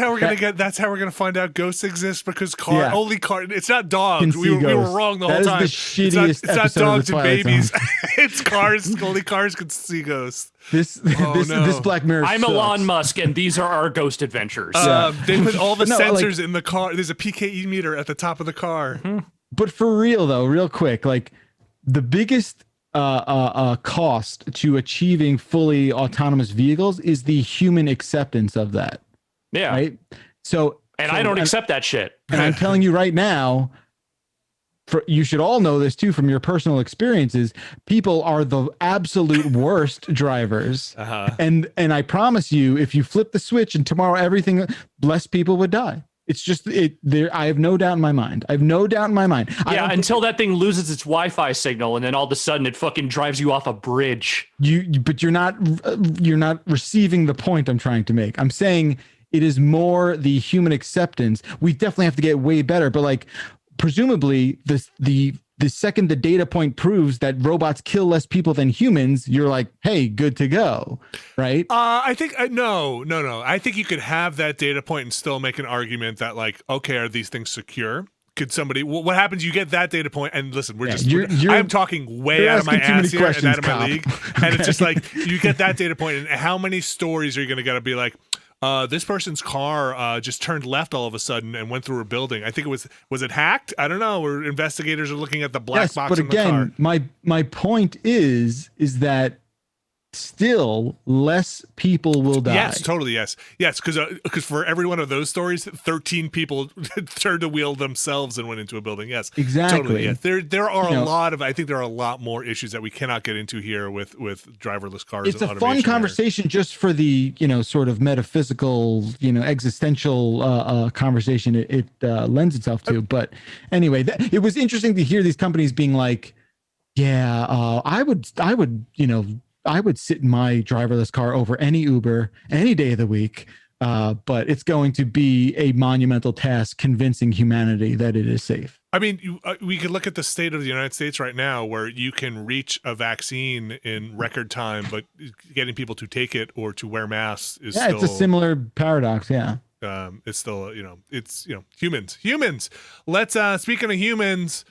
how we're gonna find out ghosts exist, because only car. It's not dogs. We were wrong the whole time. It's not dogs and babies. It's cars. Only cars can see ghosts. This Black Mirror. I'm sucks. Elon Musk, and these are our ghost adventures. They put all the sensors in the car. There's a PKE meter at the top of the car. Mm-hmm. But for real though, real quick, like the biggest cost to achieving fully autonomous vehicles is the human acceptance of that. Yeah. Right. So I don't accept that shit. And I'm telling you right now, you should all know this too from your personal experiences. People are the absolute worst drivers, and I promise you, if you flip the switch and tomorrow less people would die. It's just I have no doubt in my mind. Yeah, until that thing loses its Wi-Fi signal, and then all of a sudden it fucking drives you off a bridge. But you're not receiving the point I'm trying to make. I'm saying it is more the human acceptance. We definitely have to get way better, but like presumably the second the data point proves that robots kill less people than humans, you're like, hey, good to go, right? I think no. I think you could have that data point and still make an argument that like, okay, are these things secure? Could somebody? What happens? You get that data point, and listen, I'm talking way out of my ass here and out of my league, and it's just like you get that data point, and how many stories are you going to be like? This person's car just turned left all of a sudden and went through a building. I think was it hacked? I don't know. Where investigators are looking at the black box in the car. But again, my point is that still less people will die. Yes, totally. Yes, because for every one of those stories, 13 people turned a wheel themselves and went into a building. Yes, exactly. Totally. Yes. There are I think there are a lot more issues that we cannot get into here with driverless cars. It's a fun conversation just for the sort of metaphysical existential conversation it lends itself to. But anyway, it was interesting to hear these companies being like, yeah, I would sit in my driverless car over any Uber any day of the week, but it's going to be a monumental task convincing humanity that it is safe. I mean, we could look at the state of the United States right now, where you can reach a vaccine in record time, but getting people to take it or to wear masks is still... it's a similar paradox. Yeah. It's still, humans. Let's, speaking of humans,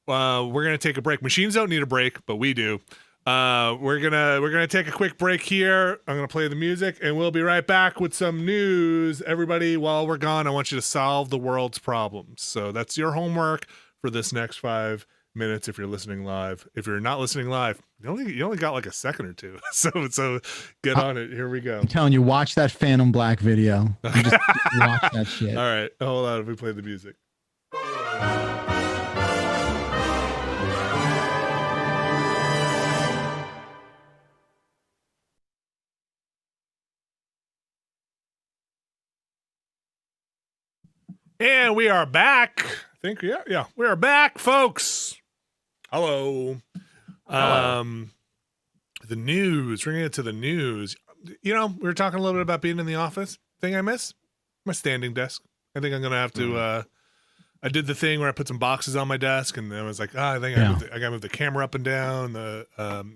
we're going to take a break. Machines don't need a break, but we do. We're gonna take a quick break here. I'm gonna play the music, and we'll be right back with some news. Everybody, while we're gone, I want you to solve the world's problems. So that's your homework for this next 5 minutes. If you're listening live, if you're not listening live, you only got like a second or two. So get on it. Here we go. I'm telling you, watch that Phantom Black video. Just watch that shit. All right, hold on. If we play the music. And we are back. I think, yeah, we are back, folks. Hello. The news. Bringing it to the news. You know, we were talking a little bit about being in the office. Thing I miss? My standing desk. I think I'm gonna have to. I did the thing where I put some boxes on my desk, and I was like, I think I gotta move the camera up and down.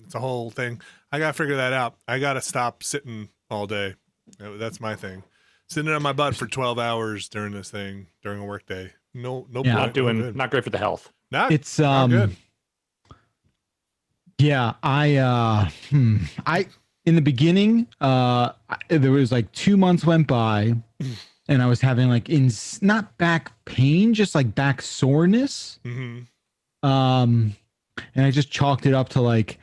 It's a whole thing. I gotta figure that out. I gotta stop sitting all day. That's my thing. Sitting on my butt for 12 hours during this thing during a work day. No, not great for the health. Not good. Yeah, I in the beginning, there was like 2 months went by, and I was having like not back pain, just like back soreness. Mm-hmm. And I just chalked it up to like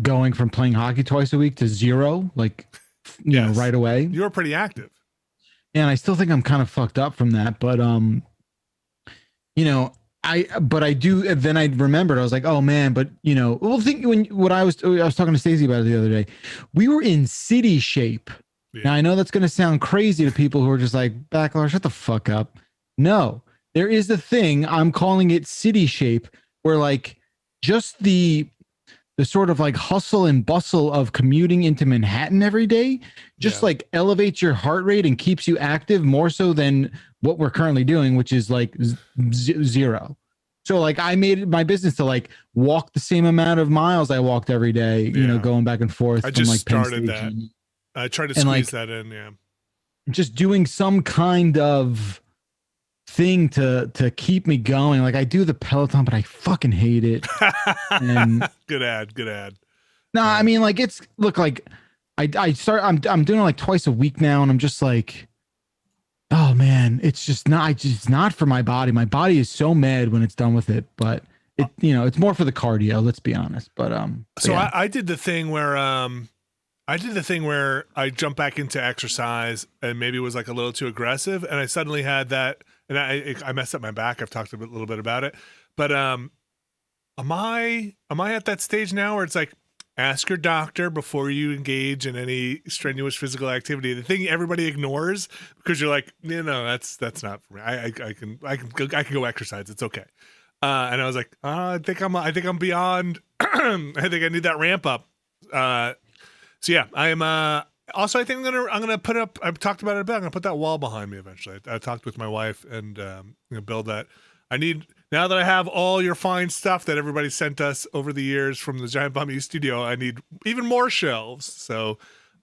going from playing hockey twice a week to 0, like you know, right away. You were pretty active. And I still think I'm kind of fucked up from that, but you know, I do. Then I remembered, I was like, oh man, but you know, well, I was talking to Stacey about it the other day. We were in city shape. Yeah. Now I know that's going to sound crazy to people who are just like, Backlash, shut the fuck up. No, there is a thing. I'm calling it city shape, where like just the sort of like hustle and bustle of commuting into Manhattan every day just like elevates your heart rate and keeps you active more so than what we're currently doing, which is like 0. So like I made it my business to like walk the same amount of miles I walked every day, you know, going back and forth. I just started that. I tried to squeeze that in. Yeah. Just doing some kind of thing to keep me going. Like I do the Peloton, but I fucking hate it. And good ad. No, I mean like I'm doing it like twice a week now, and I'm just like, oh man, it's not for my body. My body is so mad when it's done with it, but it, you know, it's more for the cardio, let's be honest. But so yeah. I did the thing where I jumped back into exercise and maybe it was like a little too aggressive, and I suddenly had that, and I messed up my back. I've talked a little bit about it, but am I at that stage now where it's like, ask your doctor before you engage in any strenuous physical activity? The thing everybody ignores because you're like, you know, that's not for me. I can go exercise. It's okay. And I was like, I think I'm beyond. I think I need that ramp up. So yeah, I'm also, I think I'm gonna put up. I've talked about it a bit. I'm gonna put that wall behind me eventually. I talked with my wife and build that. I need, now that I have all your fine stuff that everybody sent us over the years from the Giant Bomb Studio, I need even more shelves. So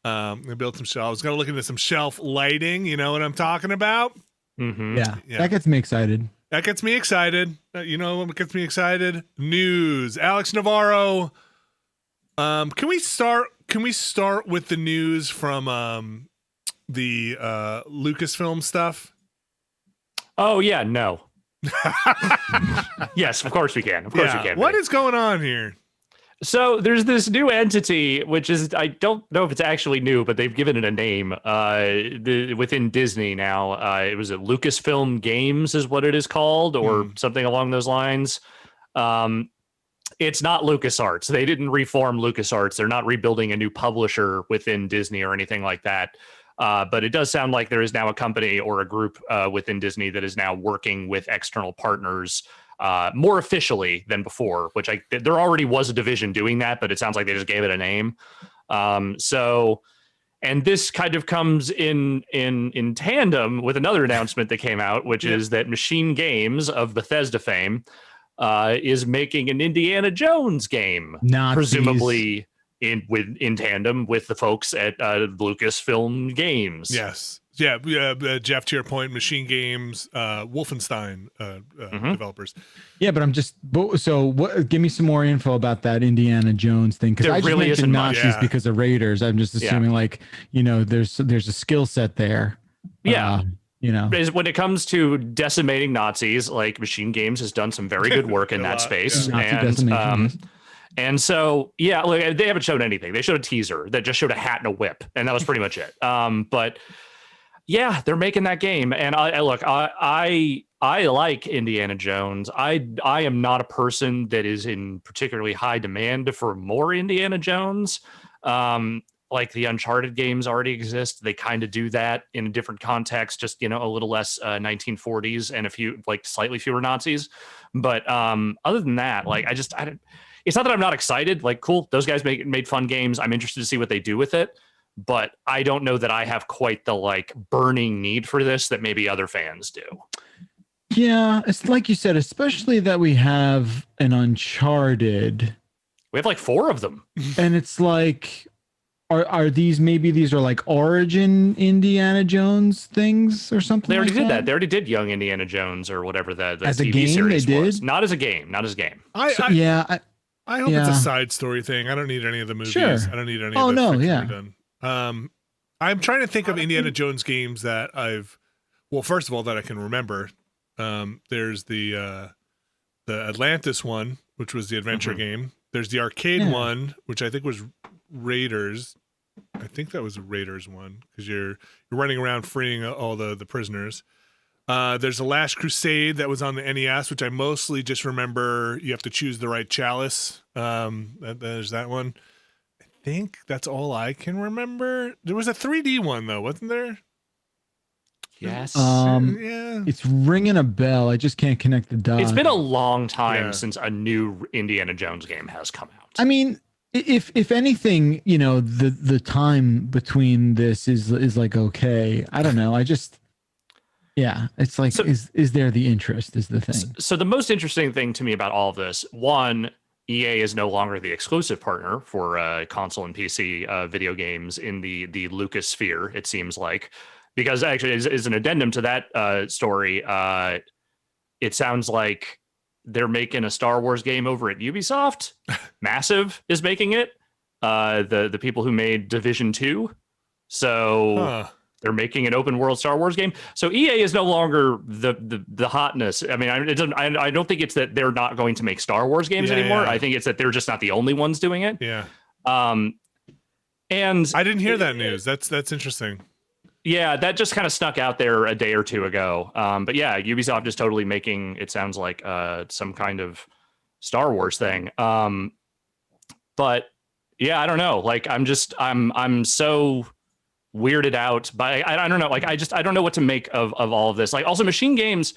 I built some shelves. Got to look into some shelf lighting. You know what I'm talking about? Mm-hmm. Yeah, that gets me excited. That gets me excited. You know what gets me excited? News. Alex Navarro. Can we start with the news from the Lucasfilm stuff? Oh yeah, no. Yes, of course we can. Of course we can. What is going on here? So there's this new entity, which is, I don't know if it's actually new, but they've given it a name within Disney now. It was at Lucasfilm Games is what it is called, or something along those lines. It's not LucasArts. They didn't reform LucasArts. They're not rebuilding a new publisher within Disney or anything like that. But it does sound like there is now a company or a group within Disney that is now working with external partners more officially than before, which there already was a division doing that, but it sounds like they just gave it a name. So, and this kind of comes in tandem with another announcement that came out, which is that Machine Games of Bethesda fame is making an Indiana Jones game, presumably in tandem with the folks at Lucasfilm Games. Yes. Jeff, to your point, Machine Games, Wolfenstein developers. Yeah, but I'm just give me some more info about that Indiana Jones thing, because I just really mentioned Nazis because of Raiders. I'm just assuming there's a skill set there. Yeah. When it comes to decimating Nazis, like Machine Games has done some very good work in that space. Yeah. And so, like, they haven't shown anything. They showed a teaser that just showed a hat and a whip, and that was pretty much it. But yeah, they're making that game. And I like Indiana Jones. I am not a person that is in particularly high demand for more Indiana Jones. Like the Uncharted games already exist. They kind of do that in a different context, just, a little less 1940s and a few, like, slightly fewer Nazis. But other than that, like, it's not that I'm not excited. Like, cool, those guys made fun games. I'm interested to see what they do with it. But I don't know that I have quite the, like, burning need for this that maybe other fans do. Yeah, it's like you said, especially that we have an Uncharted. We have like 4 of them. And it's like... Are these like Origin Indiana Jones things or something? They already did that. They already did Young Indiana Jones or whatever the as TV a game series they was. did? Not as a game. I hope it's a side story thing. I don't need any of the movies. Sure. I don't need any of the done. I'm trying to think of Indiana Jones games that first of all, that I can remember. There's the Atlantis one, which was the adventure game. There's the arcade one, which I think was Raiders. I think that was a Raiders one, because you're running around freeing all the prisoners. There's the Last Crusade that was on the NES, which I mostly just remember you have to choose the right chalice. There's that one. I think that's all I can remember. There was a 3D one though, wasn't there? Yes. It's ringing a bell. I just can't connect the dots. It's been a long time since a new Indiana Jones game has come out. I mean, if anything, the time between this is like okay. I don't know. It's like, is there the interest is the thing. So the most interesting thing to me about all of this, one, EA is no longer the exclusive partner for console and PC video games in the Lucas sphere, it seems like. Because actually, as an addendum to that story, it sounds like they're making a Star Wars game over at Ubisoft. Massive is making it. The people who made Division 2. So they're making an open world Star Wars game. So EA is no longer the hotness. I mean, I don't think it's that they're not going to make Star Wars games anymore. I think it's that they're just not the only ones doing it. Yeah. And I didn't hear that news. That's interesting. Yeah, that just kind of snuck out there a day or two ago. But yeah, Ubisoft is totally making, it sounds like, some kind of Star Wars thing. But yeah, I don't know. Like, I'm so weirded out by, I don't know. Like, I don't know what to make of all of this. Like, also Machine Games,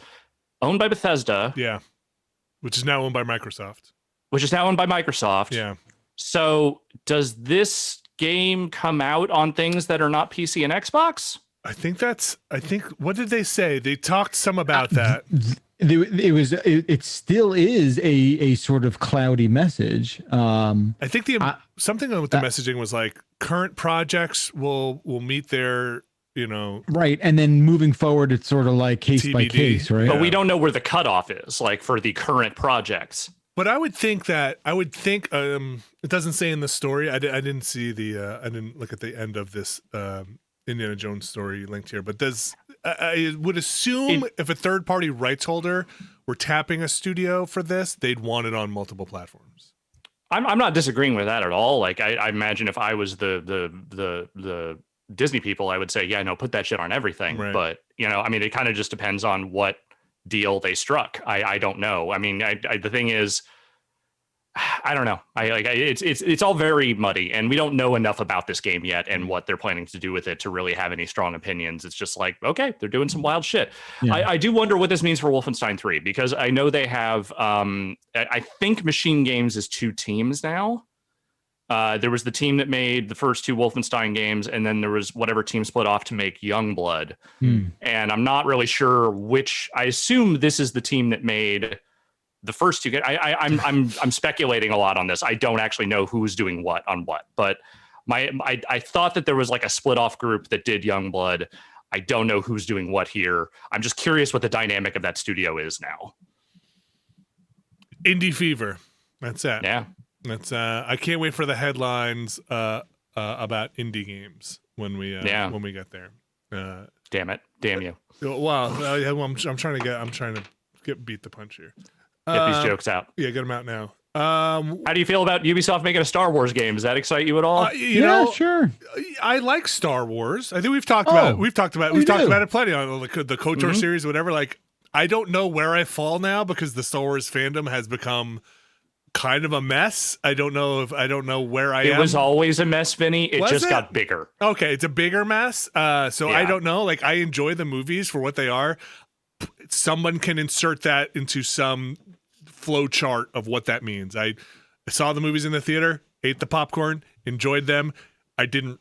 owned by Bethesda. Yeah. Which is now owned by Microsoft. Yeah. So does this game come out on things that are not PC and Xbox? I think what did they say? They talked some about that. It still is a sort of cloudy message. I think something with the messaging was like current projects will meet their, right, and then moving forward it's sort of like case TBD. By case, right? But we don't know where the cutoff is, like, for the current projects. But I would think it doesn't say in the story. I didn't see I didn't look at the end of this Indiana Jones story linked here. But I would assume if a third party rights holder were tapping a studio for this, they'd want it on multiple platforms. I'm not disagreeing with that at all. Like, I imagine if I was the Disney people, I would say, yeah, no, put that shit on everything. Right. But I mean, it kind of just depends on what deal they struck. I don't know. I mean, the thing is, I don't know. It's all very muddy, and we don't know enough about this game yet and what they're planning to do with it to really have any strong opinions. It's just like, okay, they're doing some wild shit. Yeah. I do wonder what this means for Wolfenstein 3, because I know they have, I think Machine Games is 2 teams now. There was the team that made the first 2 Wolfenstein games, and then there was whatever team split off to make Youngblood. And I'm not really sure which. I assume this is the team that made the first 2. I'm speculating a lot on this. I don't actually know who's doing what on what, but I thought that there was like a split off group that did Youngblood. I don't know who's doing what here. I'm just curious what the dynamic of that studio is now. Indie fever. That's it. Yeah. That's I can't wait for the headlines about indie games when we get there. Damn it. Damn you. Wow. I'm trying to get beat the punch here. Get these jokes out. Yeah, get them out now. How do you feel about Ubisoft making a Star Wars game? Does that excite you at all? You know, sure. I like Star Wars. I think we've talked about it. We've talked about it plenty on the KOTOR series, whatever. Like, I don't know where I fall now because the Star Wars fandom has become kind of a mess. I don't know where I am. It was always a mess, Vinny. It just got bigger. Okay, it's a bigger mess. So I don't know. Like, I enjoy the movies for what they are. Someone can insert that into some flow chart of what that means. I saw the movies in the theater, ate the popcorn, enjoyed them. I didn't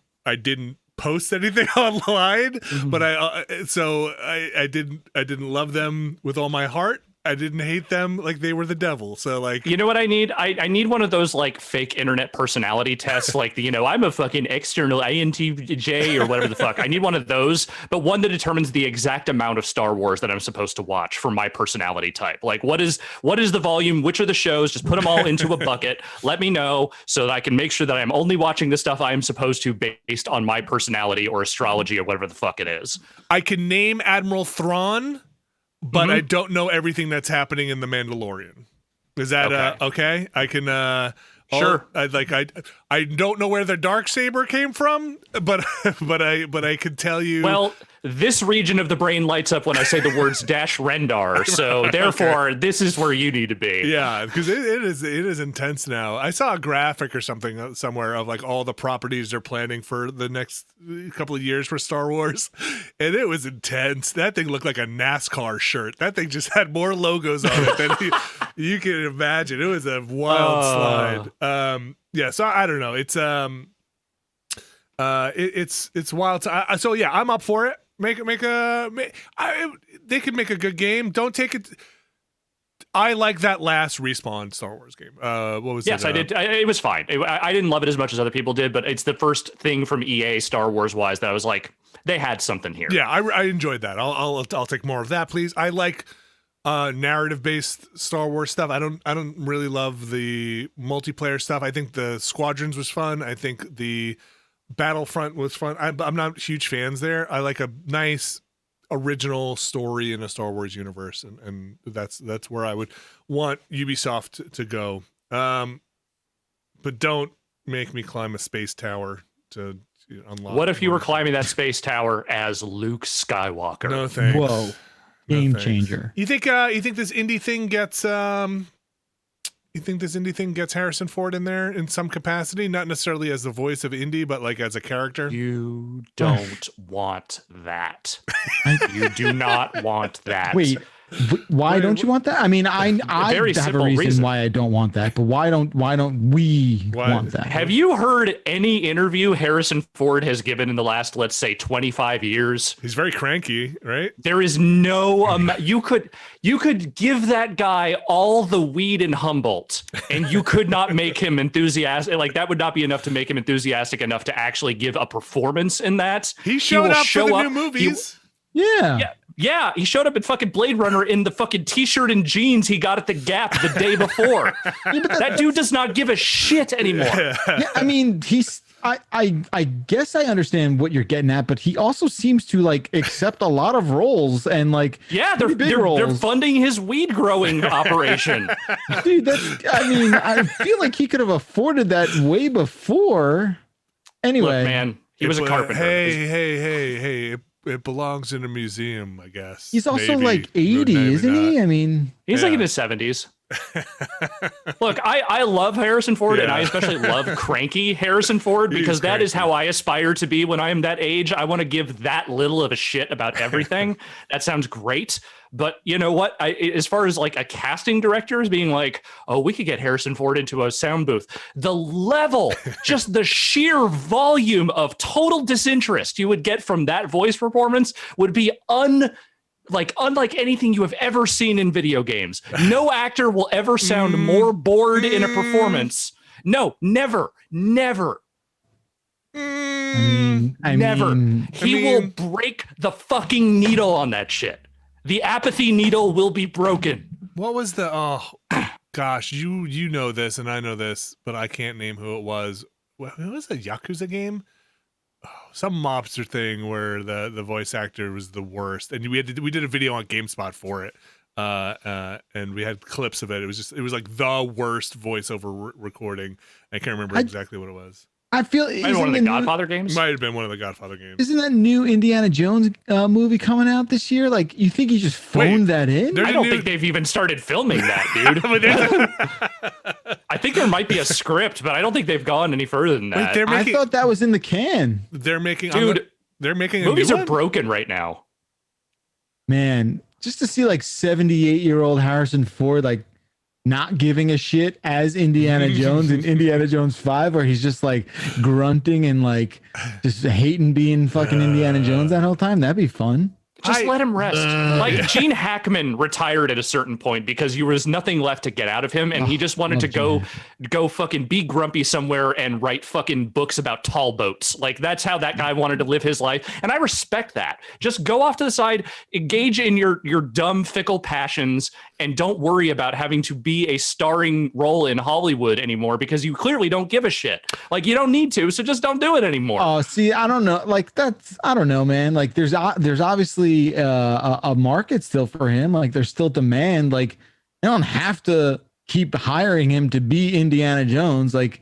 post anything online, but I didn't love them with all my heart. I didn't hate them like they were the devil. So, like, you know what I need? I need one of those like fake internet personality tests, like I'm a fucking external INTJ or whatever the fuck. I need one of those, but one that determines the exact amount of Star Wars that I'm supposed to watch for my personality type. Like, what is the volume? Which are the shows? Just put them all into a bucket. Let me know so that I can make sure that I'm only watching the stuff I am supposed to based on my personality or astrology or whatever the fuck it is. I can name Admiral Thrawn, but I don't know everything that's happening in The Mandalorian. Is that okay? I can sure. I don't know where the Darksaber came from, but I can tell you. Well, this region of the brain lights up when I say the words -Rendar. So therefore, this is where you need to be. Yeah, because it is intense now. I saw a graphic or something somewhere of like all the properties they're planning for the next couple of years for Star Wars, and it was intense. That thing looked like a NASCAR shirt. That thing just had more logos on it than you can imagine. It was a wild slide. Yeah, so I don't know. It's it's wild. So yeah, I'm up for it. They could make a good game. Don't take it. I like that last Respawn Star Wars game. What was it? Yes, I did. It was fine. I didn't love it as much as other people did, but it's the first thing from EA Star Wars wise that I was like, they had something here. Yeah, I enjoyed that. I'll take more of that, please. I like narrative based Star Wars stuff. I don't really love the multiplayer stuff. I think the Squadrons was fun. I think the Battlefront was fun. I'm not huge fans there. I like a nice original story in a Star Wars universe, and that's where I would want Ubisoft to go. But don't make me climb a space tower to unlock. What if you were climbing that space tower as Luke Skywalker? No thanks. Whoa, game changer. You think this indie thing gets Harrison Ford in there in some capacity? Not necessarily as the voice of Indy, but like as a character? You don't want that. You do not want that. Wait, why don't you want that? I mean, I have a reason why I don't want that, but why don't we want that? Have you heard any interview Harrison Ford has given in the last, let's say, 25 years? He's very cranky, right? There is no you could give that guy all the weed in Humboldt and you could not make him enthusiastic. Like, that would not be enough to make him enthusiastic enough to actually give a performance in that. He showed up for the new movies. Yeah, he showed up at fucking Blade Runner in the fucking t-shirt and jeans he got at the Gap the day before. That dude does not give a shit anymore. Yeah, I mean, I guess I understand what you're getting at, but he also seems to like accept a lot of roles and like they're funding his weed growing operation. Dude, I feel like he could have afforded that way before. Anyway, look, man, he was a carpenter. Hey. It belongs in a museum, I guess. He's also like 80, isn't he? I mean, he's like in his 70s. Look, I love Harrison Ford, and I especially love cranky Harrison Ford, because that is how I aspire to be when I am that age. I want to give that little of a shit about everything. That sounds great. But you know what? As far as like a casting director is being like, oh, we could get Harrison Ford into a sound booth. The level, just the sheer volume of total disinterest you would get from that voice performance would be unlike anything you have ever seen in video games. No actor will ever sound more bored in a performance. No, never. Never. He will break the fucking needle on that shit. The apathy needle will be broken. What was the? Oh, gosh, you know this and I know this, but I can't name who it was. What was a Yakuza game? Oh, some mobster thing where the voice actor was the worst, and we did a video on GameSpot for it. And we had clips of it. It was like the worst voiceover recording. I can't remember exactly what it was. I feel maybe one of the Godfather games. Might have been one of the Godfather games. Isn't that new Indiana Jones movie coming out this year? Like, you think he just phoned that in? I don't think they've even started filming that, dude. I think there might be a script, but I don't think they've gone any further than that. Wait, I thought that was in the can. They're making, dude. They're making movies a are broken right now. Man, just to see like 78-year-old Harrison Ford like not giving a shit as Indiana Jones in Indiana Jones 5, where he's just like grunting and like just hating being fucking Indiana Jones that whole time. That'd be fun. Just let him rest. Like Gene Hackman retired at a certain point because there was nothing left to get out of him, and he just wanted to go fucking be grumpy somewhere and write fucking books about tall boats. Like that's how that guy wanted to live his life, and I respect that. Just go off to the side, engage in your dumb fickle passions, and don't worry about having to be a starring role in Hollywood anymore because you clearly don't give a shit. Like you don't need to, so just don't do it anymore. Oh, see, I don't know. Like I don't know, man. Like there's obviously a market still for him. Like there's still demand. Like they don't have to keep hiring him to be Indiana Jones. Like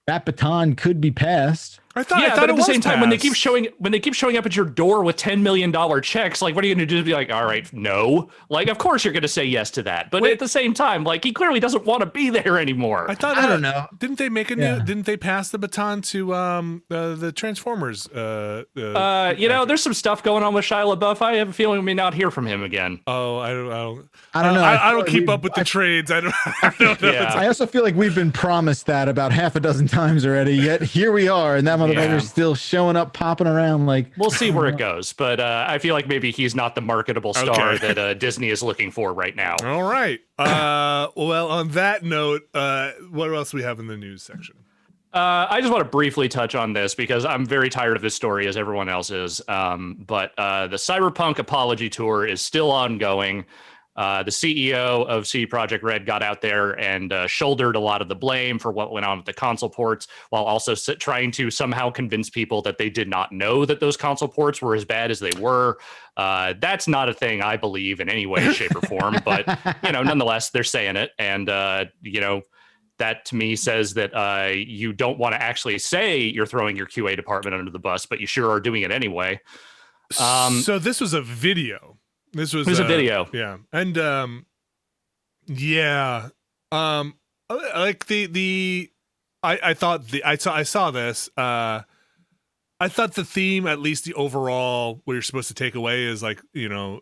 that baton could be passed. I thought but at the same time, when they keep showing up at your door with $10 million checks, like what are you going to do? Be like, all right, no. Like, of course you're going to say yes to that. But at the same time, like he clearly doesn't want to be there anymore. I don't know. Didn't they make didn't they pass the baton to the Transformers? There's some stuff going on with Shia LaBeouf. I have a feeling we may not hear from him again. Oh, I don't know. I don't keep up with the trades. I don't know. I also feel like we've been promised that about half a dozen times already. Yet here we are, and that motherfucker's still showing up, popping around. Like we'll see where it goes, but I feel like maybe he's not the marketable star that Disney is looking for right now. All right. Well, on that note, what else do we have in the news section? I just want to briefly touch on this because I'm very tired of this story, as everyone else is. But the Cyberpunk Apology Tour is still ongoing. The CEO of CD Projekt Red got out there and shouldered a lot of the blame for what went on with the console ports, while also trying to somehow convince people that they did not know that those console ports were as bad as they were. That's not a thing I believe in any way, shape, or form. But nonetheless, they're saying it, and that to me says that you don't want to actually say you're throwing your QA department under the bus, but you sure are doing it anyway. So this was a video. This was a video. Yeah. And like I saw this. I thought the theme, at least the overall what you're supposed to take away is like, don't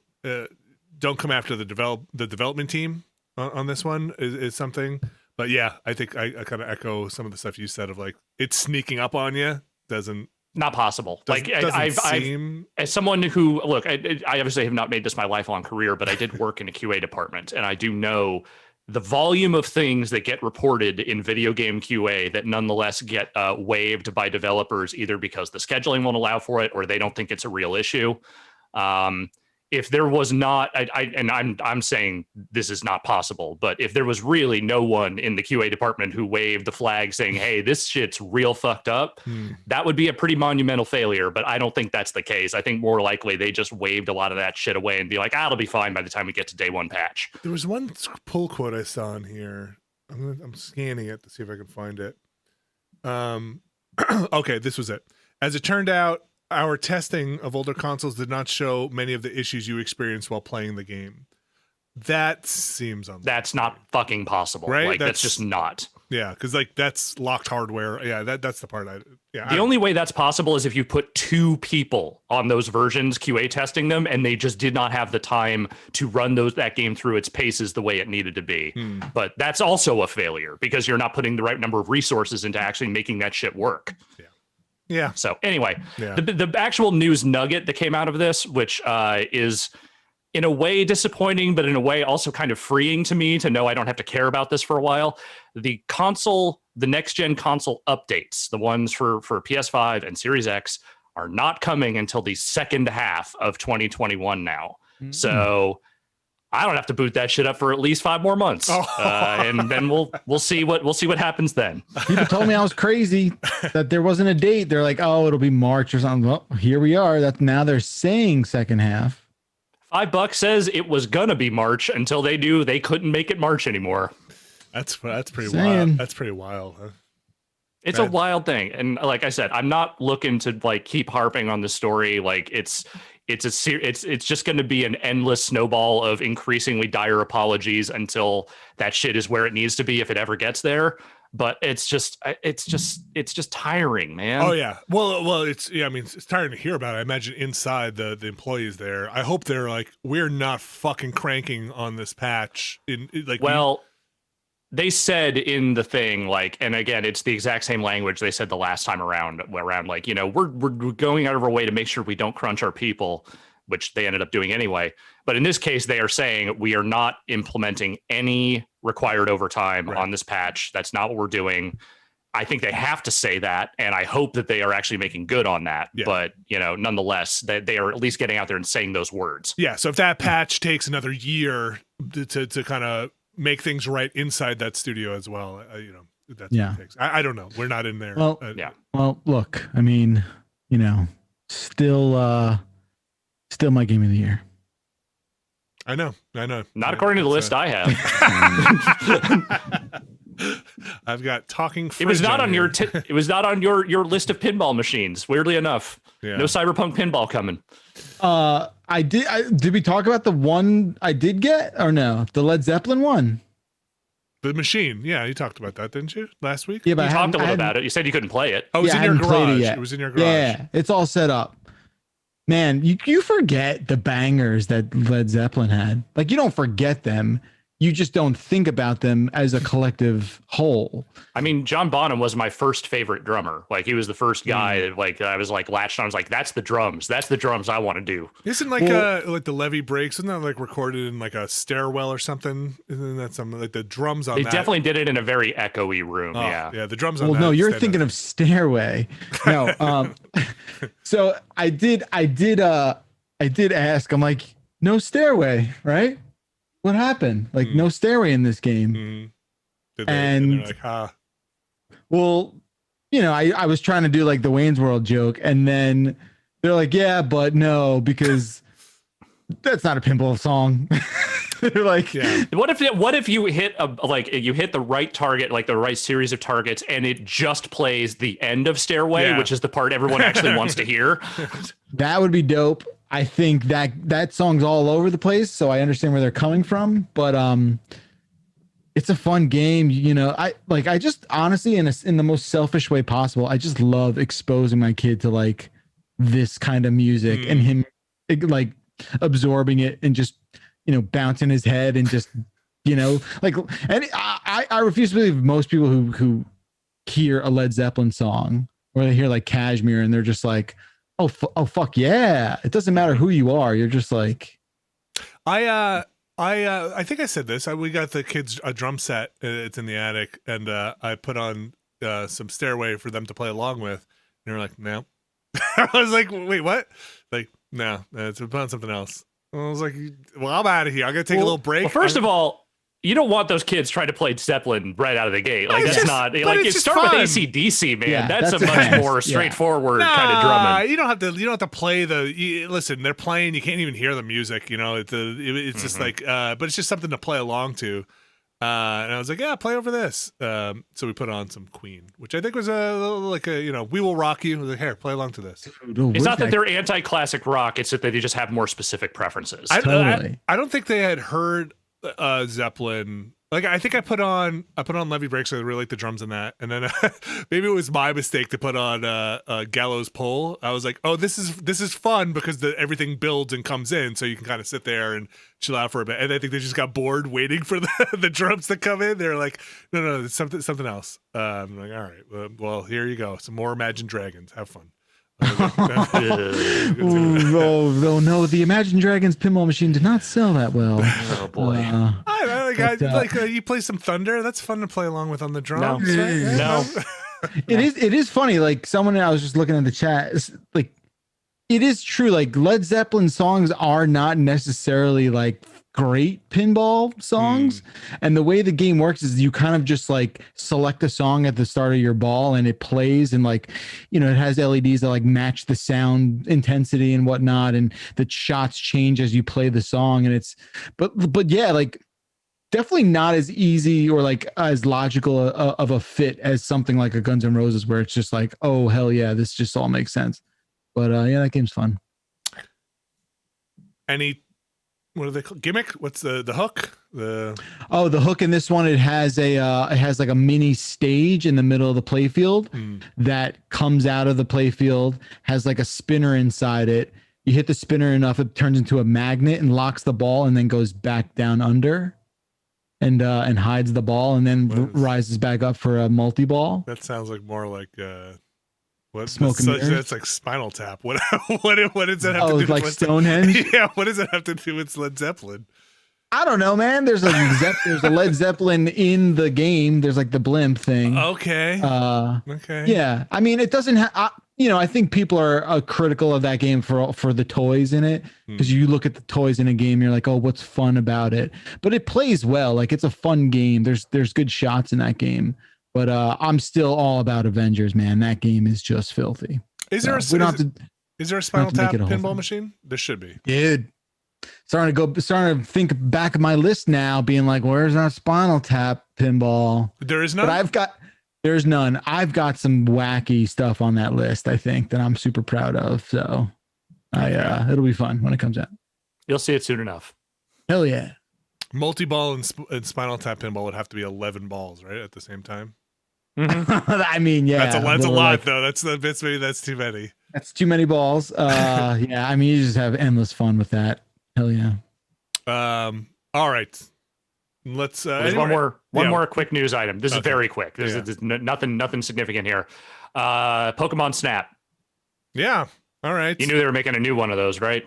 come after the development team on this one is something. But yeah, I think I kind of echo some of the stuff you said of like it's sneaking up on you. Not possible. Like I've as someone who I obviously have not made this my lifelong career, but I did work in a QA department, and I do know the volume of things that get reported in video game QA that nonetheless get waived by developers, either because the scheduling won't allow for it or they don't think it's a real issue. If there was not, I'm saying this is not possible, but if there was really no one in the QA department who waved the flag saying, hey, this shit's real fucked up, that would be a pretty monumental failure. But I don't think that's the case. I think more likely they just waved a lot of that shit away and be like, it'll be fine by the time we get to day one patch. There was one pull quote I saw in here. I'm scanning it to see if I can find it. Okay, this was it. As it turned out, our testing of older consoles did not show many of the issues you experienced while playing the game. That seems unlikely. That's not fucking possible. Right? Like that's just not. Yeah, because like that's locked hardware. Yeah, that's the part. The only way that's possible is if you put two people on those versions QA testing them, and they just did not have the time to run that game through its paces the way it needed to be. But that's also a failure because you're not putting the right number of resources into actually making that shit work. Yeah. So anyway, the actual news nugget that came out of this, which is in a way disappointing, but in a way also kind of freeing to me to know I don't have to care about this for a while. The console the next gen console updates, the ones for PS5 and Series X, are not coming until the second half of 2021 now. So I don't have to boot that shit up for at least 5 more months, and then we'll see what happens then. People told me I was crazy that there wasn't a date. They're like, oh, it'll be March or something. Well, here we are. That now they're saying second half. $5 says it was gonna be March until they couldn't make it March anymore. That's pretty wild. That's pretty wild. Huh? It's a wild thing, and like I said, I'm not looking to like keep harping on the story. Like it's just going to be an endless snowball of increasingly dire apologies until that shit is where it needs to be, if it ever gets there. But it's just tiring, man. Oh yeah. Well, it's tiring to hear about it. I imagine inside the employees there, I hope they're like, we're not fucking cranking on this patch. They said in the thing, like, and again, it's the exact same language they said the last time around, like, we're going out of our way to make sure we don't crunch our people, which they ended up doing anyway. But in this case, they are saying we are not implementing any required overtime on this patch. That's not what we're doing. I think they have to say that, and I hope that they are actually making good on that. Yeah. But, nonetheless, they are at least getting out there and saying those words. Yeah, so if that patch takes another year to kind of make things right inside that studio as well, that's what it takes. I don't know. We're not in there. Well, Well, look, I mean, still my game of the year. I know. Not according to the list I have. I've got talking. It was not on your. It was not on your list of pinball machines. Weirdly enough, no Cyberpunk pinball coming. I did we talk about the one I did get or no? The Led Zeppelin one. The machine. Yeah, you talked about that, didn't you? Last week? Yeah, but you talked a little about it. You said you couldn't play it. Oh, it was in your garage. It was in your garage. Yeah, it's all set up. Man, you forget the bangers that Led Zeppelin had. Like, you don't forget them. You just don't think about them as a collective whole. I mean, John Bonham was my first favorite drummer. Like, he was the first guy that, like, I was like latched on. I was like, that's the drums. That's the drums I want to do. Isn't like the Levee Breaks? Isn't that like recorded in like a stairwell or something? Isn't that something like the drums on they that? They definitely did it in a very echoey room. Oh, yeah, the drums on that. Well, no, you're thinking of Stairway. No, so I did ask. I'm like, no Stairway, right? What happened? Like, no Stairway in this game. And they're like, well, I was trying to do like the Wayne's World joke, and then they're like, yeah, but no, because that's not a pinball song. They're like, what if you hit you hit the right target, like the right series of targets, and it just plays the end of Stairway, which is the part everyone actually wants to hear. That would be dope. I think that song's all over the place, so I understand where they're coming from, but it's a fun game. I just honestly, in the most selfish way possible, I just love exposing my kid to like this kind of music and him like absorbing it and just bouncing his head and just like. And I refuse to believe most people who hear a Led Zeppelin song or they hear like Kashmir and they're just like, oh fuck yeah! It doesn't matter who you are. You're just like, I think I said this. We got the kids a drum set. It's in the attic, and I put on some Stairway for them to play along with. And they're like, no. I was like, wait, what? Like, no, it's put on something else. And I was like, well, I'm out of here. I'm gonna take a little break. Well, first of all, you don't want those kids trying to play Zeppelin right out of the gate. Like, that's not like it start with AC/DC, man. Yeah, that's a much more straightforward kind of drumming. You don't have to play listen, they're playing, you can't even hear the music, it's just like but it's just something to play along to. And I was like, yeah, play over this. So we put on some Queen, which I think was We Will Rock You. I was like, here, play along to this. It's not that they're anti-classic rock, it's that they just have more specific preferences. I don't think they had heard Zeppelin. Like, I think I put on Levee Breaks. I really like the drums in that, and then maybe it was my mistake to put on Gallows Pole. I was like, oh, this is fun because everything builds and comes in, so you can kind of sit there and chill out for a bit. And I think they just got bored waiting for the drums to come in. They're like, no, it's something else. I'm like, all right, well, here you go, some more Imagine Dragons. Have fun. No, the Imagine Dragons pinball machine did not sell that well. Oh boy. you play some Thunder. That's fun to play along with on the drums. No. Right? Yeah, No. It is funny. Like someone, I was just looking at the chat. Like it is true. Like Led Zeppelin songs are not necessarily like great pinball songs. And the way the game works is you kind of just like select a song at the start of your ball and it plays, and like, you know, it has LEDs that like match the sound intensity and whatnot, and the shots change as you play the song. And it's but yeah, like definitely not as easy or like as logical of a fit as something like a Guns N' Roses, where it's just like, oh hell yeah, this just all makes sense. But yeah, that game's fun. Any, what are they called? Gimmick? What's the hook? The hook in this one, it has like a mini stage in the middle of the playfield that comes out of the playfield, has like a spinner inside it. You hit the spinner enough, it turns into a magnet and locks the ball, and then goes back down under and hides the ball, and then rises back up for a multi-ball. That sounds like more like Smoke and mirrors? That's like Spinal Tap. What does that have to do with like Stonehenge? Yeah, what does it have to do with Led Zeppelin? I don't know, man. There's a Led Zeppelin in the game. There's like the blimp thing. Okay. Okay. Yeah. I mean, it doesn't have. I think people are critical of that game for the toys in it, because you look at the toys in a game, you're like, oh, what's fun about it? But it plays well. Like it's a fun game. There's good shots in that game. But I'm still all about Avengers, man. That game is just filthy. Is there a Spinal Tap pinball machine? There should be. Dude, starting to think back of my list now, being like, where's our Spinal Tap pinball? There is none. But there's none. I've got some wacky stuff on that list, I think, that I'm super proud of. So it'll be fun when it comes out. You'll see it soon enough. Hell yeah. Multi-ball and Spinal Tap pinball would have to be 11 balls, right? At the same time. I mean, yeah. That's a lot, though. Maybe that's too many. That's too many balls. Yeah, I mean, you just have endless fun with that. Hell yeah. All right. Let's there's one more quick news item. This is very quick. There's nothing significant here. Pokemon Snap. Yeah. All right. You knew they were making a new one of those, right?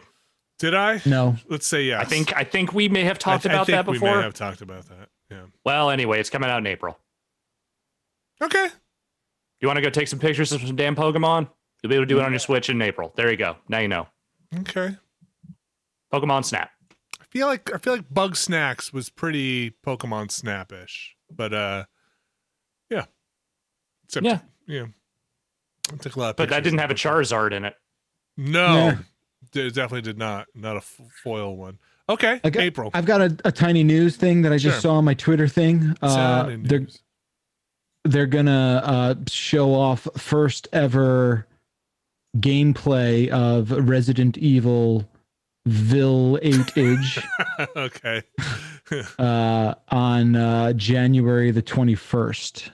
Did I? No. Let's say yes. I think we may have talked about that before. We may have talked about that. Yeah. Well, anyway, it's coming out in April. Okay. You want to go take some pictures of some damn Pokemon? You'll be able to do it on your Switch in April. There you go. Now you know. Okay. Pokemon Snap. I feel like Bug Snacks was pretty Pokemon Snap-ish, but yeah. Except, yeah. I took a lot of but that didn't have a Charizard in it. No, it definitely did not. Not a foil one. Okay, April. I've got a tiny news thing that I just saw on my Twitter thing. They're gonna show off first ever gameplay of Resident Evil Village okay. On January the 21st.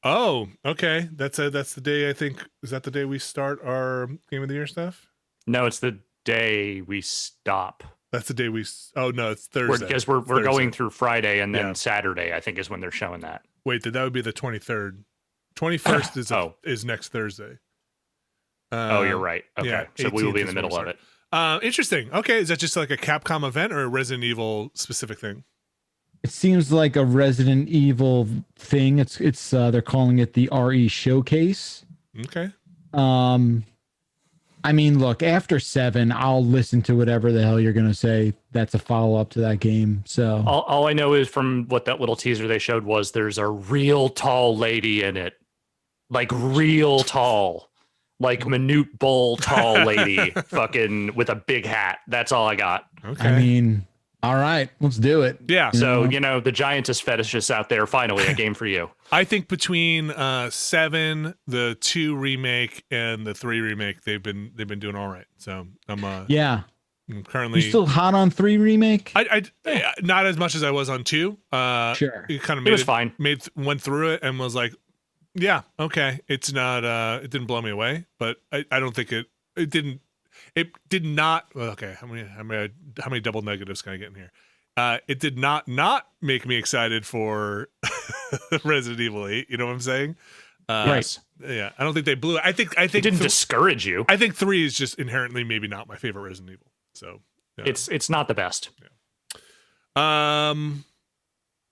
Oh, okay. That's the day, I think. Is that the day we start our Game of the Year stuff? No, it's the day we stop. That's the day no, it's Thursday. Because we're going through Friday, and then Saturday, I think, is when they're showing that. Wait, that would be the 23rd. 21st is next Thursday. You're right. Okay. Yeah, so we will be in the middle of it. Interesting. Okay, is that just like a Capcom event or a Resident Evil specific thing? It seems like a Resident Evil thing. It's they're calling it the RE Showcase. Okay. I mean, look, after 7, I'll listen to whatever the hell you're gonna say. That's a follow up to that game. So all I know is from what that little teaser they showed was there's a real tall lady in it, like real tall. Like Manute Bowl tall lady, fucking with a big hat. That's all I got. Okay. I mean, all right, let's do it. Yeah. So the giantess fetishists out there, finally a game for you. I think between 7, the 2 remake, and the 3 remake, they've been doing all right. So I'm I'm currently you still hot on 3 remake. I not as much as I was on 2. Sure. It kind of it was fine. Went through it and was like, yeah, okay. It's not it didn't blow me away, but I don't think it did not okay, how many double negatives can I get in here? It did not make me excited for Resident Evil 8, you know what I'm saying? Right. Yeah, I don't think they blew it. I think it didn't discourage you. I think 3 is just inherently maybe not my favorite Resident Evil. So it's not the best. Yeah.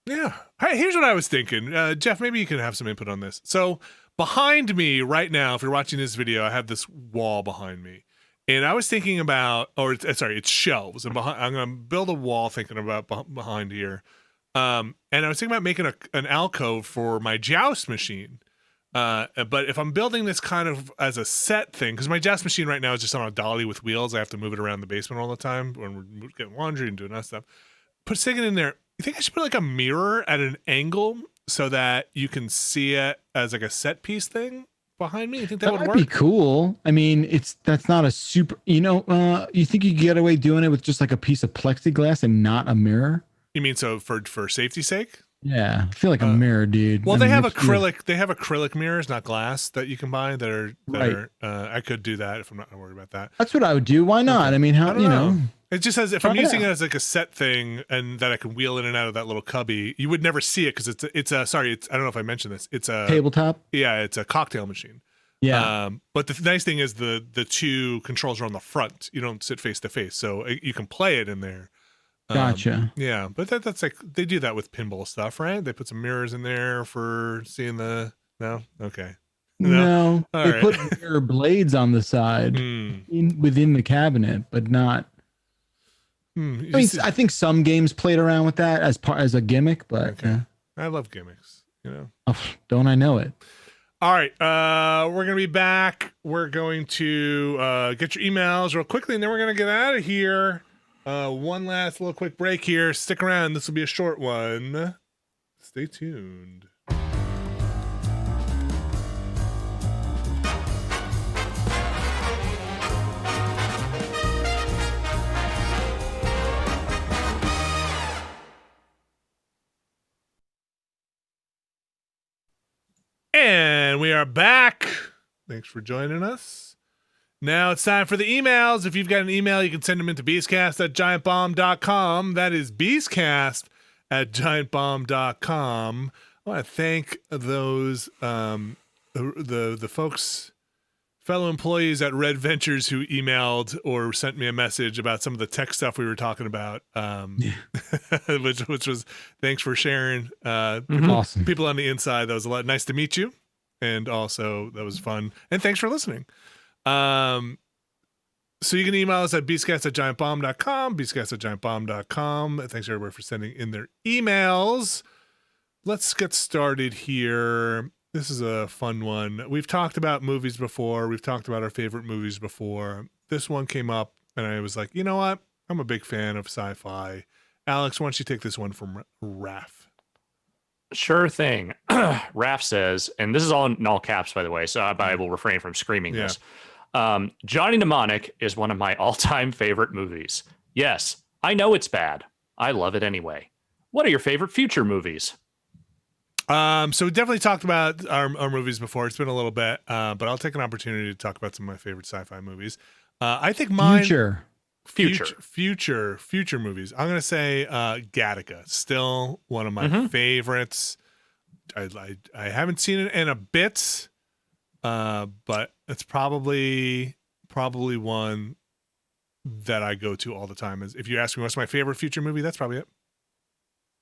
Yeah. Hey, here's what I was thinking. Jeff, maybe you can have some input on this. So behind me right now, if you're watching this video, I have this wall behind me. And I was thinking about, it's shelves. And I'm going to build a wall thinking about behind here. And I was thinking about making an alcove for my joust machine. But if I'm building this kind of as a set thing, because my joust machine right now is just on a dolly with wheels. I have to move it around the basement all the time when we're getting laundry and doing that stuff. Stick it in there. You think I should put like a mirror at an angle so that you can see it as like a set piece thing behind me? You think that would work? That'd be cool. I mean, that's not a super, you think you could get away doing it with just like a piece of plexiglass and not a mirror? You mean so for safety's sake? Yeah, I feel like a mirror, dude. Well, they have acrylic mirrors, not glass, that you can buy that are I could do that if I'm not worried about that. That's what I would do. Why not? Okay. I mean, how, know. It just says if I'm using it as like a set thing and that I can wheel in and out of that little cubby, you would never see it because it's I don't know if I mentioned this. It's a tabletop. Yeah, it's a cocktail machine. Yeah. But the nice thing is the two controls are on the front. You don't sit face to face, so you can play it in there. Gotcha. Yeah, but that's like they do that with pinball stuff, right? They put some mirrors in there for seeing the. No, okay. No, they put mirror blades on the side within the cabinet, but not. I mean, I think some games played around with that as a gimmick, but I love gimmicks. Don't I know it? All right, we're gonna be back. We're going to get your emails real quickly, and then we're gonna get out of here. One last little quick break here. Stick around. This will be a short one. Stay tuned. And we are back. Thanks for joining us. Now it's time for the emails. If you've got an email, you can send them into beastcast@giantbomb.com. That is beastcast@giantbomb.com. I want to thank those the folks, fellow employees at Red Ventures who emailed or sent me a message about some of the tech stuff we were talking about. Which was thanks for sharing. Awesome. People on the inside, that was a lot. Nice to meet you, and also that was fun. And thanks for listening. So you can email us at beastcast@giantbomb.com, beastcast@giantbomb.com. Thanks everybody for sending in their emails. Let's get started here. This is a fun one. We've talked about movies before. We've talked about our favorite movies before. This one came up and I was like, you know what? I'm a big fan of sci-fi. Alex, why don't you take this one from Raf? Sure thing. Raf says, and this is all in all caps, by the way, so I will refrain from screaming this. Johnny Mnemonic is one of my all-time favorite movies. Yes, I know it's bad. I love it anyway. What are your favorite future movies? So we definitely talked about our movies before. It's been a little bit, but I'll take an opportunity to talk about some of my favorite sci-fi movies. I think mine... Future movies. I'm going to say Gattaca. Still one of my favorites. I haven't seen it in a bit, but it's probably one that I go to all the time. If you ask me what's my favorite future movie, that's probably it.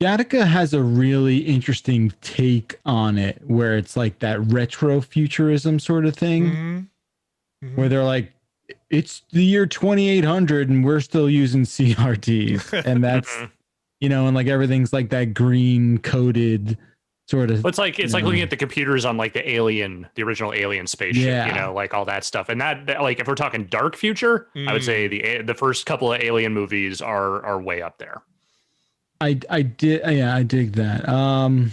Gattaca has a really interesting take on it, where it's like that retro futurism sort of thing, where they're like, it's the year 2800 and we're still using CRTs, and that's and like everything's like that green coated sort of. It's like looking at the computers on like the original Alien spaceship, like all that stuff. And that like if we're talking dark future, I would say the first couple of Alien movies are way up there. I dig that.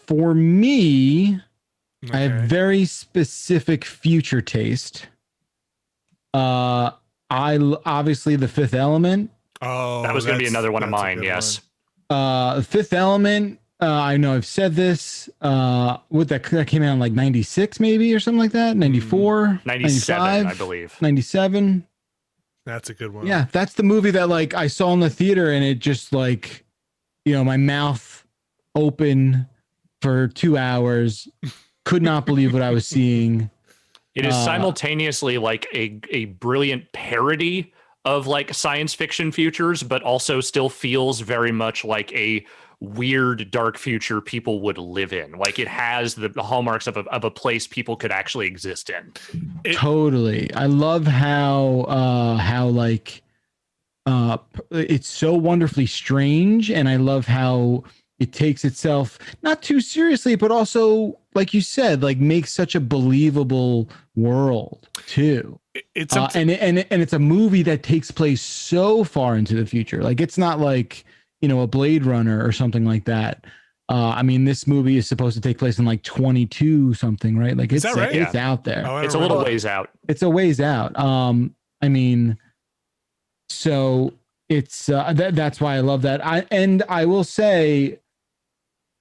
For me, I have very specific future taste. Obviously The Fifth Element. Oh, that was going to be another one of mine. Yes. Fifth Element. I know I've said this. That came out in like 96 maybe or something like that. 94, 97, 95, I believe. 97. That's a good one. Yeah, that's the movie that like I saw in the theater and it just like, my mouth open for 2 hours. Could not believe what I was seeing. It is simultaneously like a brilliant parody of like science fiction futures, but also still feels very much like a weird dark future people would live in. Like it has the hallmarks of a place people could actually exist in. Totally. I love how like it's so wonderfully strange, and I love how it takes itself not too seriously, but also, like you said, like makes such a believable world too. It's and it's a movie that takes place so far into the future. Like it's not like, you know, a Blade Runner or something like that. I mean, this movie is supposed to take place in like 22 something, right? Like it's right? It's out there. Oh, it's a little ways out. It's a ways out. I mean, so it's that's why I love that. I will say,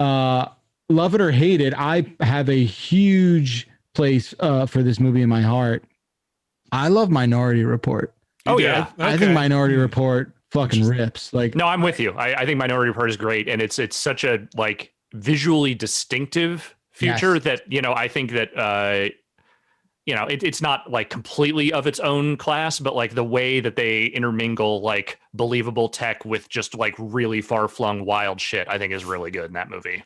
love it or hate it, I have a huge place for this movie in my heart. I love Minority Report. Oh yeah, okay. I think Minority Report fucking rips. Like, no, I'm with you. I think Minority Report is great, and it's such a like visually distinctive future that, you know, I think that you know, it's not like completely of its own class, but like the way that they intermingle like believable tech with just like really far flung wild shit, I think is really good in that movie.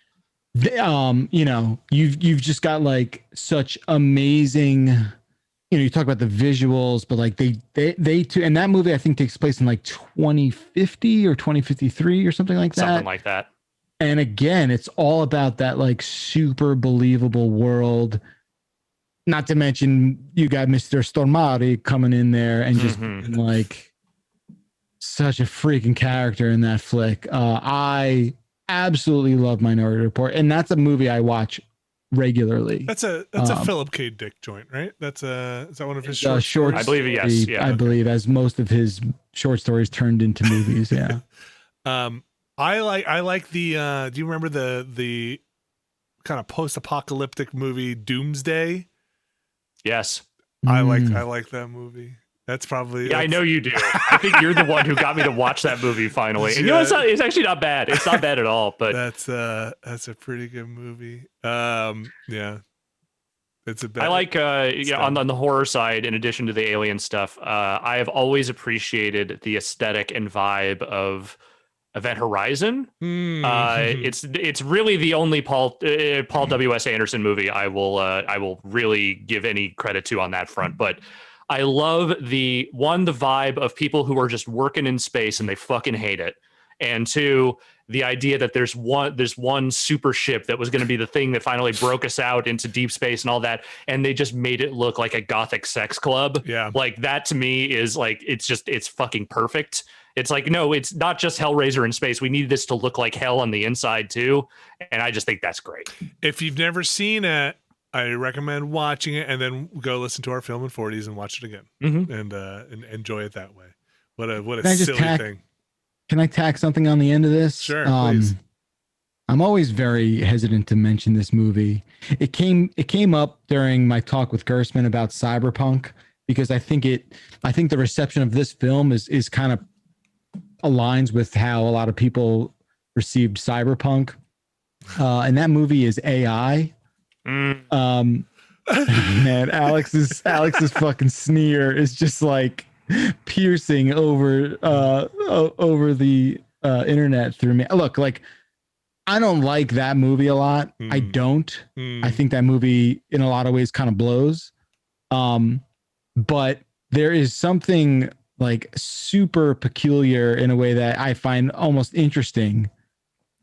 You know, you've just got like such amazing, you know, you talk about the visuals, but like they too, and that movie I think takes place in like 2050 or 2053 or something like that. Something like that. And again, it's all about that like super believable world. Not to mention you got Mr. Stormare coming in there and just like such a freaking character in that flick. I absolutely love Minority Report, and that's a movie I watch regularly. That's a Philip K. Dick joint, right? Is that one of his short stories? I believe yes. Yeah, I believe, as most of his short stories turned into movies. Yeah. I like the. Do you remember the kind of post-apocalyptic movie Doomsday? Yes. I like that movie. That's probably... Yeah, I know you do. I think you're the one who got me to watch that movie finally. And you know, it's actually not bad. It's not bad at all, but... That's a pretty good movie. Yeah. It's a bad... I like, on the horror side, in addition to the alien stuff, I have always appreciated the aesthetic and vibe of Event Horizon. It's really the only Paul W.S. Anderson movie I will really give any credit to on that front. But I love the vibe of people who are just working in space and they fucking hate it, and two, the idea that there's one super ship that was going to be the thing that finally broke us out into deep space and all that, and they just made it look like a gothic sex club. Yeah, like that to me is like it's fucking perfect. It's like, no, it's not just Hellraiser in space. We need this to look like hell on the inside too, and I just think that's great. If you've never seen it, I recommend watching it and then go listen to our Film in 40s and watch it again and enjoy it that way. What a silly thing. Can I tack something on the end of this? Sure, please. I'm always very hesitant to mention this movie. It came up during my talk with Gersman about Cyberpunk, because I think the reception of this film is kind of aligns with how a lot of people received Cyberpunk. And that movie is AI. Man, Alex's fucking sneer is just like piercing over the internet through me. Look, like, I don't like that movie a lot. I don't. I think that movie in a lot of ways kind of blows. But there is something like super peculiar in a way that I find almost interesting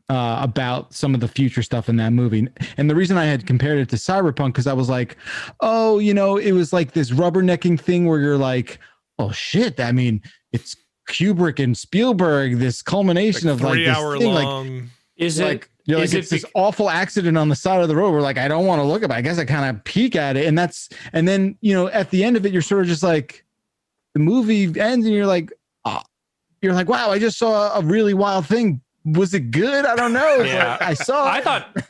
about some of the future stuff in that movie. And the reason I had compared it to Cyberpunk, because I was like, oh, you know, it was like this rubbernecking thing where you're like, oh shit, I mean, it's Kubrick and Spielberg, this culmination of like this 3 hour thing, long. like, is it like, you're like, it's this awful accident on the side of the road where like, I don't want to look at it. I guess I kind of peek at it. And then, you know, at the end of it, you're sort of just like, the movie ends and you're like, wow, I just saw a really wild thing. Was it good? I don't know. Yeah. I saw it.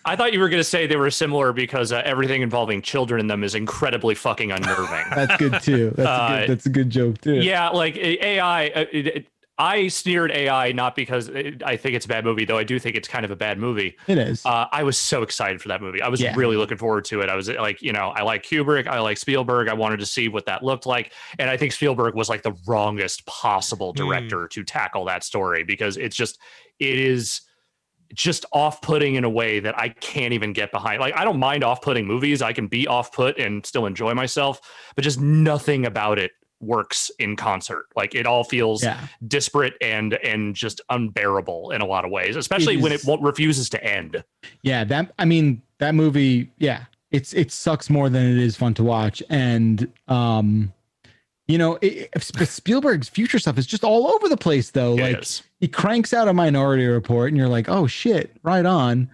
I thought you were going to say they were similar because everything involving children in them is incredibly fucking unnerving. That's good too. That's a good joke too. Yeah, like AI. I sneered AI not because I think it's a bad movie, though I do think it's kind of a bad movie. It is. I was so excited for that movie. I was really looking forward to it. I was like, I like Kubrick, I like Spielberg. I wanted to see what that looked like. And I think Spielberg was like the wrongest possible director to tackle that story, because it is just off-putting in a way that I can't even get behind. Like, I don't mind off-putting movies. I can be off-put and still enjoy myself, but just nothing about it works in concert. Like, it all feels disparate and just unbearable in a lot of ways, especially when it refuses to end. Yeah, that movie, it sucks more than it is fun to watch. And Spielberg's future stuff is just all over the place, though. He cranks out a Minority Report and you're like, oh shit, right on.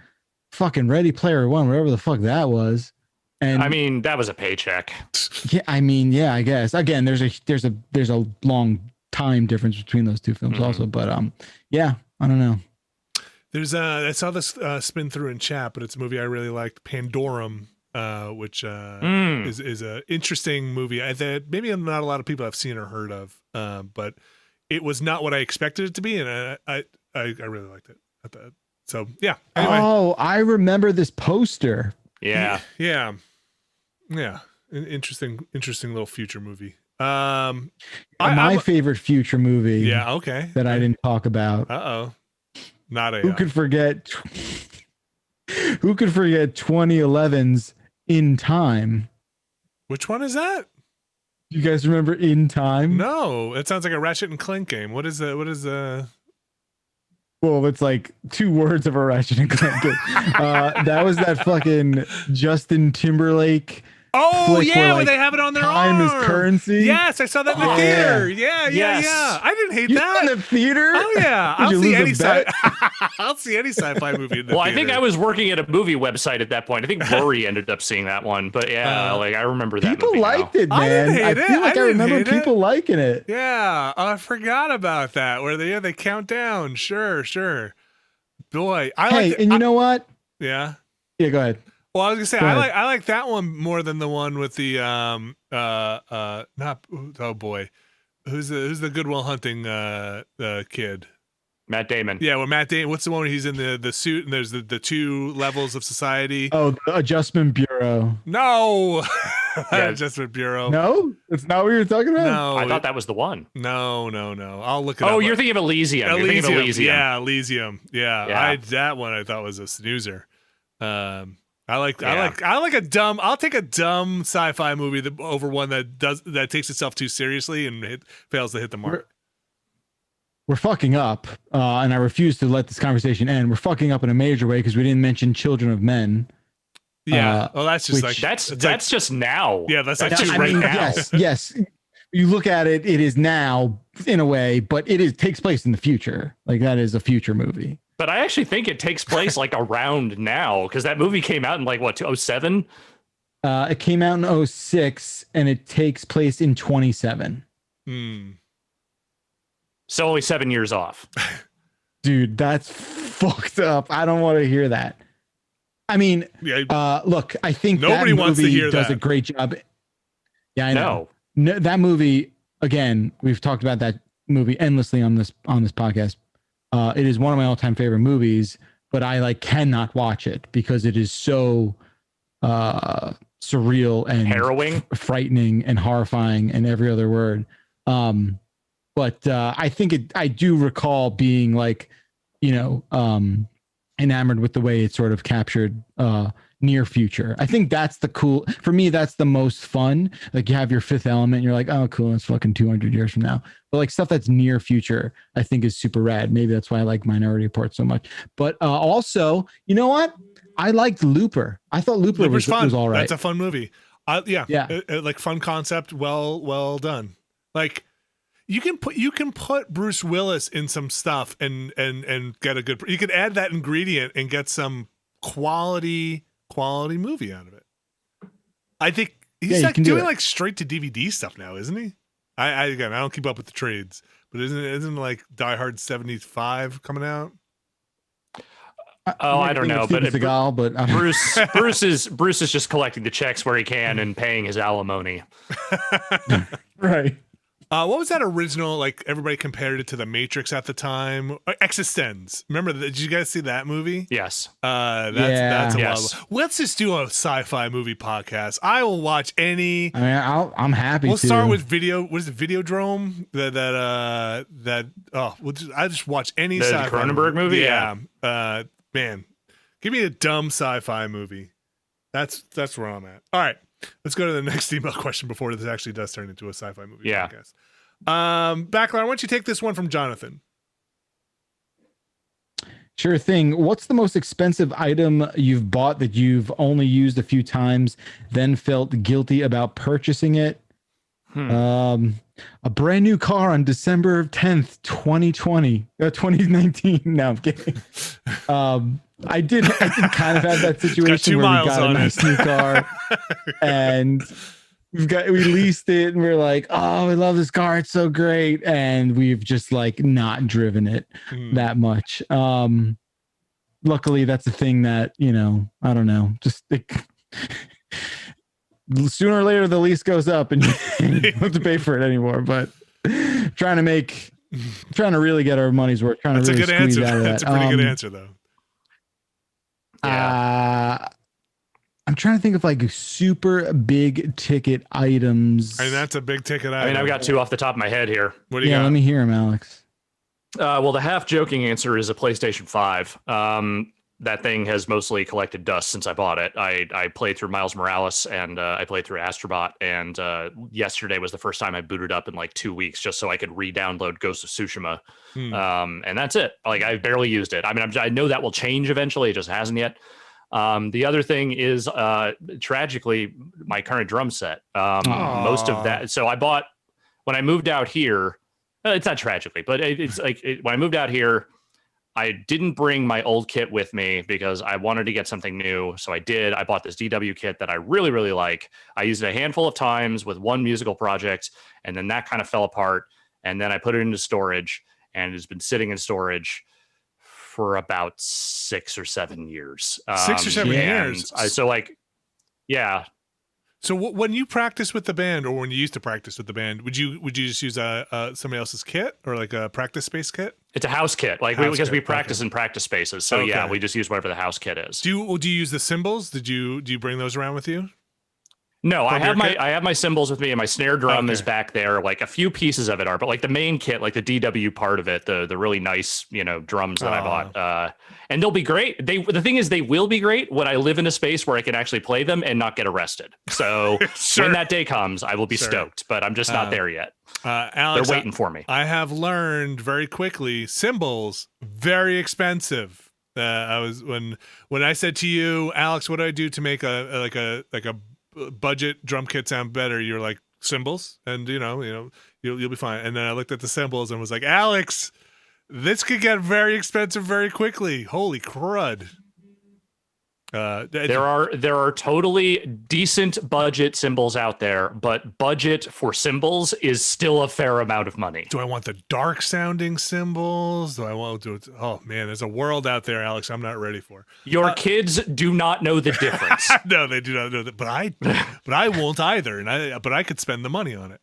Fucking Ready Player One, whatever the fuck that was. And I mean, that was a paycheck. Yeah, I guess. Again, there's a long time difference between those two films also, but I don't know. There's I saw this spin through in chat, but it's a movie I really liked, Pandorum, which is a interesting movie that maybe not a lot of people have seen or heard of, but it was not what I expected it to be, and I really liked it. So yeah. Anyway. Oh, I remember this poster. Yeah. Interesting little future movie. My favorite future movie. Yeah, okay. That I didn't talk about. Not a. Who could forget 2011's In Time? Which one is that? You guys remember In Time? No, it sounds like a Ratchet and Clank game. What is? Well, it's like 2 words of a Ratchet and Clank game. That was that fucking Justin Timberlake. Oh yeah, where they have it on their time arm. Is currency. Yes, I saw that in the theater. Yeah. I didn't hate that. In the theater? Oh yeah, I'll see any sci-fi movie in the theater. I think I was working at a movie website at that point. I think Rory ended up seeing that one, but I remember that. People liked it, man. I feel like I remember people liking it. Yeah, I forgot about that. Where they count down. Sure. Boy, you know what? Yeah. Yeah, go ahead. Well, I was gonna say I like that one more than the one with the who's the Good Will Hunting kid? Matt Damon. Yeah, well, Matt Damon. What's the one where he's in the suit and there's the 2 levels of society? Oh, the Adjustment Bureau. No, Adjustment Bureau. No, that's not what you're talking about. No, I thought that was the one. No. I'll look it up. Oh, you're thinking of Elysium. Yeah, Elysium. Yeah. That one I thought was a snoozer. I'll take a dumb sci-fi movie over one that takes itself too seriously and fails to hit the mark. We're fucking up, and I refuse to let this conversation end. We're fucking up in a major way because we didn't mention Children of Men. Yeah, that's just that's just now. Yeah, that's right now. Yes. You look at it; it is now in a way, but takes place in the future. Like, that is a future movie. But I actually think it takes place like around now, because that movie came out in 2007? It came out in 2006 and it takes place in 27. So only 7 years off. Dude, that's fucked up. I don't want to hear that. I mean, look, I think nobody wants to hear does that. A great job. Yeah, I know. No, that movie, again, we've talked about that movie endlessly on this podcast. It is one of my all-time favorite movies, but I cannot watch it because it is so surreal and harrowing, frightening and horrifying and every other word. But I think I do recall being enamored with the way it sort of captured near future. I think that's for me, that's the most fun. Like, you have your Fifth Element and you're like, oh cool, it's fucking 200 years from now. But stuff that's near future, I think is super rad. Maybe that's why I like Minority Report so much. But also, you know what? I liked Looper. I thought Looper was fun. Was all right. That's a fun movie. Fun concept. Well done. Like, you can put Bruce Willis in some stuff and get a good. You can add that ingredient and get some quality movie out of it. I think he's doing straight to DVD stuff now, isn't he? I don't keep up with the trades, but isn't Die Hard 75 coming out? I don't know, but Seagal, Bruce is just collecting the checks where he can and paying his alimony. Right. What was that original? Like everybody compared it to the Matrix at the time. Existenz. Remember? Did you guys see that movie? Yes. That's a yes. lot. Let's just do a sci-fi movie podcast. I will watch any. I mean, I'm happy. We'll to. start with video. What is it? Videodrome. I just watch any the sci-fi Cronenberg movie. Yeah. Man, give me a dumb sci-fi movie. That's where I'm at. All right. Let's go to the next email question before this actually does turn into a sci-fi movie podcast. Backline, why don't you take this one from Jonathan? Sure thing. What's the most expensive item you've bought that you've only used a few times, then felt guilty about purchasing it? A brand new car on December 10th, 2019. No, I'm kidding. I did kind of have that situation where we got a nice new car and we leased it and we're like, oh, we love this car. It's so great. And we've just like not driven it that much. Luckily that's a thing that, I don't know, just sooner or later the lease goes up and you don't have to pay for it anymore. But trying to really get our money's worth. That's a good answer. That's a pretty good answer though. Yeah. I'm trying to think of like super big ticket items. I mean, that's a big ticket item. I mean, I've got two off the top of my head here. What do you got? Let me hear him, Alex. Well, the half joking answer is a PlayStation 5. That thing has mostly collected dust since I bought it. I played through Miles Morales and I played through Astrobot. And yesterday was the first time I booted up in like 2 weeks just so I could re-download Ghost of Tsushima. And that's it. Like I barely used it. I mean, I know that will change eventually. It just hasn't yet. The other thing is tragically my current drum set. Most of that. So I bought when I moved out here. It's not tragically, but it's like when I moved out here, I didn't bring my old kit with me because I wanted to get something new. So I did. I bought this DW kit that I really, really like. I used it a handful of times with one musical project, and then that kind of fell apart. And then I put it into storage, and it's been sitting in storage for about 6 or 7 years. 6 or 7 years. Yeah. So when you practice with the band, or when you used to practice with the band, would you just use somebody else's kit or like a practice space kit? It's a house kit, because we practice in practice spaces. So yeah, we just use whatever the house kit is. Do you use the cymbals? Do you bring those around with you? No, I have my cymbals with me, and my snare drum is back there. Like a few pieces of it are, but like the main kit, like the DW part of it, the really nice drums that I bought, and they'll be great. The thing is, they will be great when I live in a space where I can actually play them and not get arrested. So when that day comes, I will be stoked. But I'm just not there yet. Alex, they're waiting for me. I have learned very quickly, cymbals very expensive. I was when I said to you, Alex, what do I do to make a budget drum kit sound better? You're like, cymbals, and you'll be fine. And then I looked at the cymbals and was like, Alex, this could get very expensive very quickly. Holy crud. There are totally decent budget cymbals out there, but budget for cymbals is still a fair amount of money. Do I want the dark sounding cymbals? Do I want to? Oh man, there's a world out there, Alex, I'm not ready for. Your kids do not know the difference. No, they do not know that, but I won't either, but I could spend the money on it.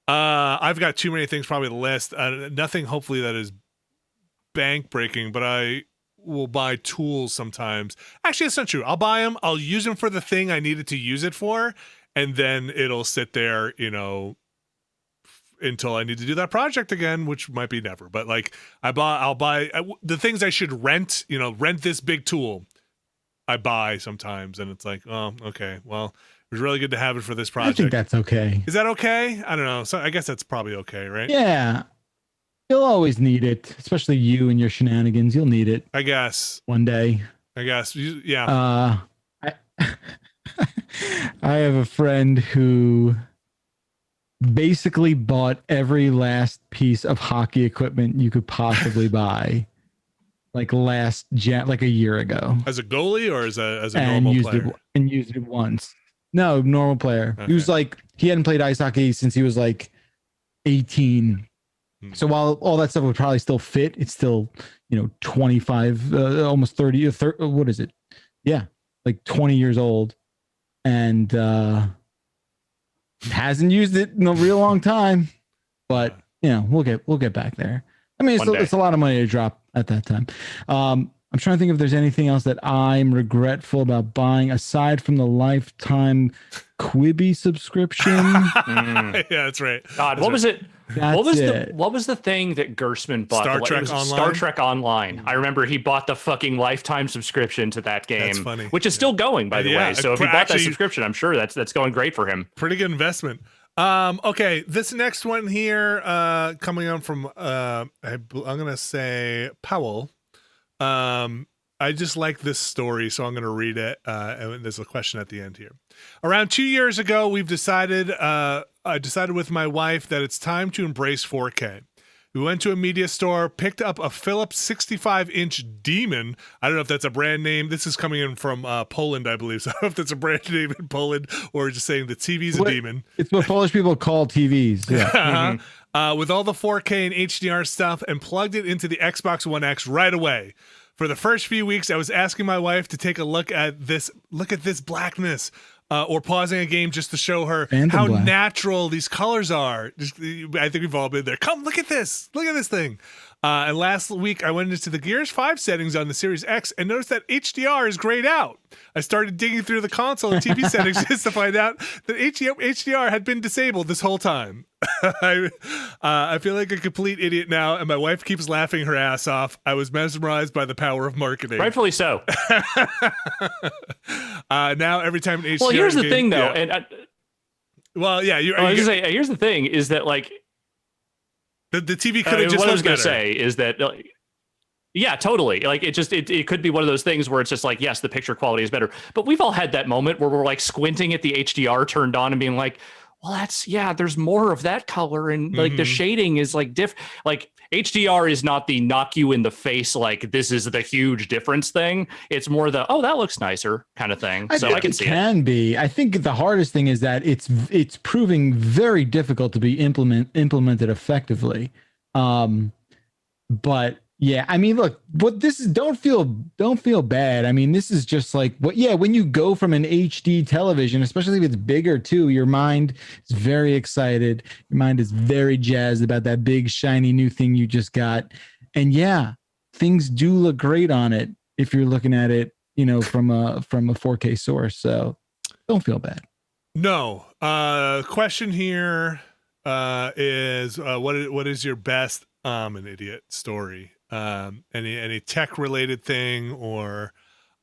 I've got too many things probably to list. Nothing hopefully that is bank breaking, but I will buy tools sometimes. Actually, that's not true. I'll buy them. I'll use them for the thing I needed to use it for, and then it'll sit there, until I need to do that project again, which might be never. But like, I'll buy the things I should rent. Rent this big tool. I buy sometimes, and it's like, oh, okay, well, it was really good to have it for this project. I think that's okay. Is that okay? I don't know. So I guess that's probably okay, right? Yeah. You'll always need it, especially you and your shenanigans. You'll need it. I guess. One day. I guess. Yeah. I have a friend who basically bought every last piece of hockey equipment you could possibly buy, like like a year ago. As a goalie or as a normal player? And used it once. No, normal player. Okay. He was like, he hadn't played ice hockey since he was like 18. So while all that stuff would probably still fit, it's still, 25, almost 30, what is it? Yeah, like 20 years old, and hasn't used it in a real long time. but we'll get back there. I mean, it's a lot of money to drop at that time. I'm trying to think if there's anything else that I'm regretful about buying aside from the lifetime Quibi subscription. Yeah, that's right. God, what was it? What was the thing that Gersman bought? Star Trek Online. Star Trek Online. I remember he bought the fucking lifetime subscription to that game. That's funny. Which is still going, by the way. So if he bought that subscription, I'm sure that's going great for him. Pretty good investment. Okay, this next one here, coming on from I'm gonna say Powell. I just like this story, so I'm going to read it. And there's a question at the end here. Around 2 years ago, I decided with my wife that it's time to embrace 4K. We went to a media store, picked up a Philips 65-inch Demon. I don't know if that's a brand name. This is coming in from Poland, I believe. So I don't know if that's a brand name in Poland or just saying the TV's a Demon. It's what Polish people call TVs. Yeah. Mm-hmm. With all the 4K and HDR stuff, and plugged it into the Xbox One X right away. For the first few weeks, I was asking my wife to take a look at this blackness, or pausing a game just to show her how natural these colors are. I think we've all been there. Come, look at this. Look at this thing. And last week, I went into the Gears 5 settings on the Series X and noticed that HDR is grayed out. I started digging through the console and TV settings just to find out that HDR had been disabled this whole time. I feel like a complete idiot now, and my wife keeps laughing her ass off. I was mesmerized by the power of marketing. Rightfully so. Now every time an HDR Well, here's the game, thing, though. Yeah. Here's the thing is that, like, the TV could have just what I was going to say is that, yeah, totally. Like, it could be one of those things where it's just like, yes, the picture quality is better. But we've all had that moment where we're like squinting at the HDR turned on and being like, well, there's more of that color. And like the shading is like like HDR is not the knock you in the face, like this is the huge difference thing. It's more the, oh, that looks nicer kind of thing. So I can see it. Can be. I think the hardest thing is that it's proving very difficult to be implemented effectively. But yeah, I mean, look, what this is, don't feel bad. I mean, this is just like when you go from an HD television, especially if it's bigger too, your mind is very excited. Your mind is very jazzed about that big, shiny new thing you just got. And yeah, things do look great on it if you're looking at it, from a 4K source. So don't feel bad. No. Question here is what is your best an idiot story? Any tech related thing, or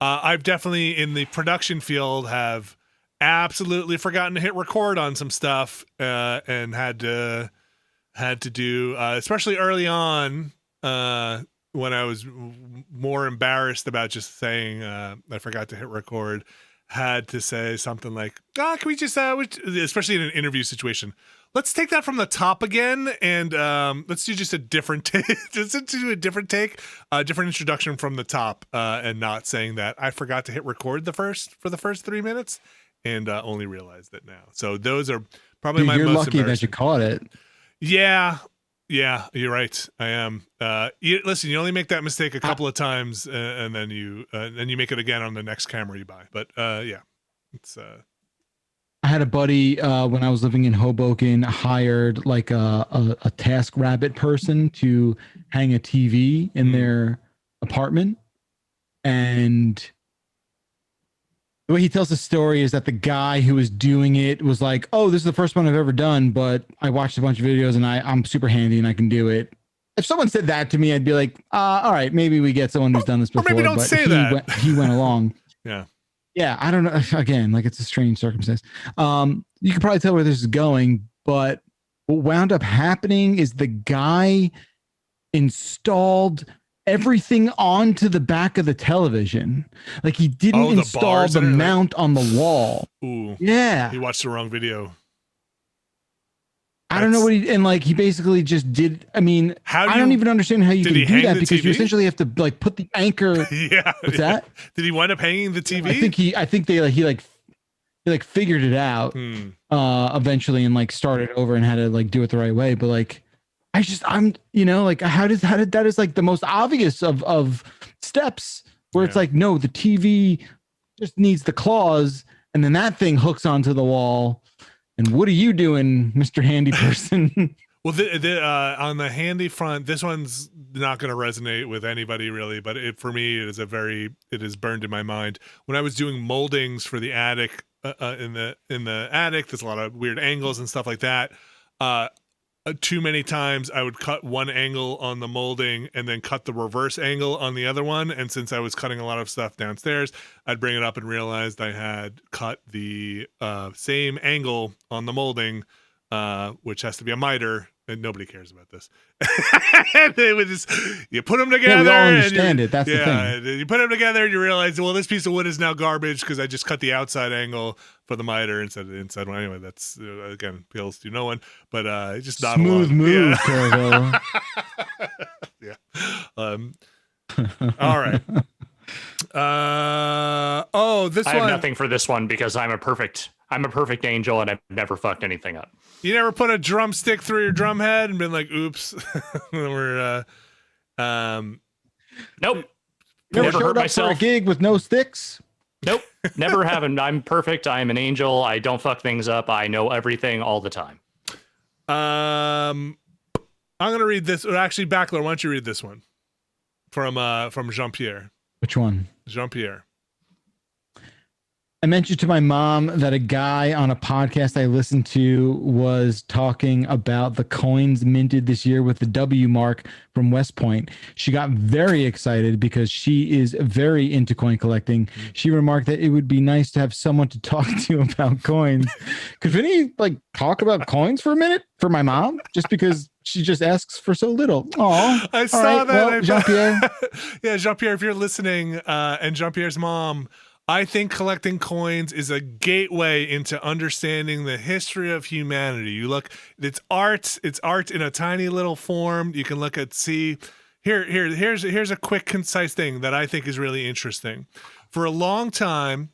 I've definitely in the production field have absolutely forgotten to hit record on some stuff, and had to do, especially early on, when I was more embarrassed about just saying I forgot to hit record, had to say something like, can we just especially in an interview situation, let's take that from the top again, and let's do just a different take. Just do a different take, different introduction from the top, and not saying that I forgot to hit record for the first 3 minutes, and only realized it now. So those are probably my most embarrassing. You're lucky that you caught it. Yeah, you're right. I am. Listen, you only make that mistake a couple of times, and then you make it again on the next camera you buy. But yeah, it's. I had a buddy when I was living in Hoboken, hired like a TaskRabbit person to hang a TV in their apartment. And the way he tells the story is that the guy who was doing it was like, oh, this is the first one I've ever done, but I watched a bunch of videos and I'm super handy and I can do it. If someone said that to me, I'd be like, all right, maybe we get someone who's done this before. Or maybe don't say that. He went along. Yeah. Yeah, I don't know. Again, like, it's a strange circumstance. You can probably tell where this is going, but what wound up happening is the guy installed everything onto the back of the television. Like, he didn't install the mount on the wall. Ooh. Yeah. He watched the wrong video. I don't know what he basically just did. I mean, I don't even understand how you can do that, because you essentially have to like put the anchor. Yeah. What's that? Did he wind up hanging the TV? I think he figured it out eventually and like started over and had to like do it the right way. But like, I'm like, how did that is like the most obvious of steps where it's like, no, the TV just needs the claws, and then that thing hooks onto the wall. And what are you doing, Mr. Handy Person? Well, on the handy front, this one's not going to resonate with anybody really, but for me, it is burned in my mind. When I was doing moldings for the attic, in the attic, there's a lot of weird angles and stuff like that. Too many times I would cut one angle on the molding and then cut the reverse angle on the other one. And since I was cutting a lot of stuff downstairs, I'd bring it up and realized I had cut the same angle on the molding, which has to be a miter, and nobody cares about this. And they would just, you put them together. Yeah, we all understand it. That's the thing. You put them together and you realize, well, this piece of wood is now garbage because I just cut the outside angle for the miter instead of the inside one. Anyway, that's, again, appeals to no one, but just not smooth move, Carville. Yeah. All right. This one. I have nothing for this one because I'm a perfect angel and I've never fucked anything up. You never put a drumstick through your drum head and been like, oops. We're nope. Never showed up for a gig with no sticks? Nope. Never have. I'm perfect. I'm an angel. I don't fuck things up. I know everything all the time. I'm gonna read this. Actually, Backler, why don't you read this one from Jean-Pierre? Which one? Jean-Pierre. I mentioned to my mom that a guy on a podcast I listened to was talking about the coins minted this year with the W mark from West Point. She got very excited because she is very into coin collecting. She remarked that it would be nice to have someone to talk to about coins. Could Vinny talk about coins for a minute for my mom? Just because she just asks for so little. Oh, I saw that. Well, Jean-Pierre. Yeah, Jean-Pierre, if you're listening, and Jean-Pierre's mom, I think collecting coins is a gateway into understanding the history of humanity. You look, it's art in a tiny little form. You can look at, here's a quick, concise thing that I think is really interesting. For a long time,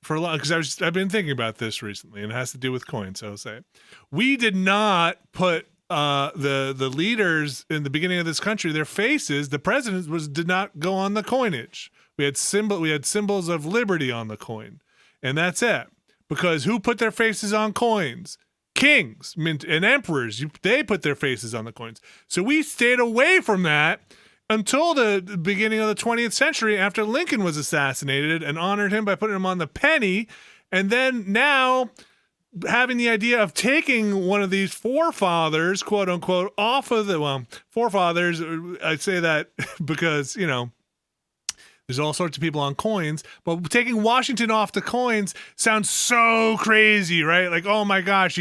because I've been thinking about this recently, and it has to do with coins, so I'll say it. We did not put the leaders in the beginning of this country, their faces, the president did not go on the coinage. We had symbols of liberty on the coin, and that's it. Because who put their faces on coins? Kings and emperors. They put their faces on the coins. So we stayed away from that until the beginning of the 20th century, after Lincoln was assassinated, and honored him by putting him on the penny. And then now, having the idea of taking one of these forefathers, quote unquote, off of the forefathers. I say that because there's all sorts of people on coins, but taking Washington off the coins sounds so crazy, right? Like, oh my gosh,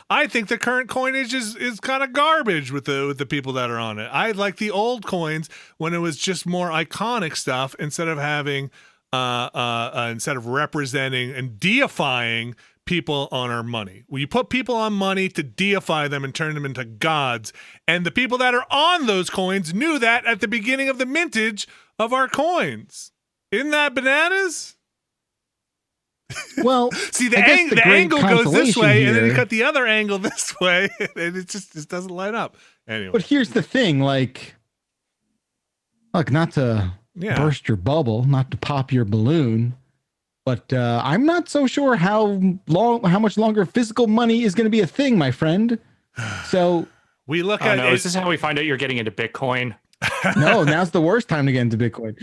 I think the current coinage is kind of garbage with the people that are on it. I like the old coins when it was just more iconic stuff instead of having, instead of representing and deifying people on our money. Well, you put people on money to deify them and turn them into gods. And the people that are on those coins knew that at the beginning of the mintage of our coins. Isn't that bananas? Well, see, the angle goes this way, and then you cut the other angle this way, and it just doesn't line up. Anyway. But here's the thing, not to burst your bubble, not to pop your balloon, but I'm not so sure how much longer physical money is going to be a thing, my friend. So we look at. Is this how we find out you're getting into Bitcoin? No, now's the worst time to get into Bitcoin.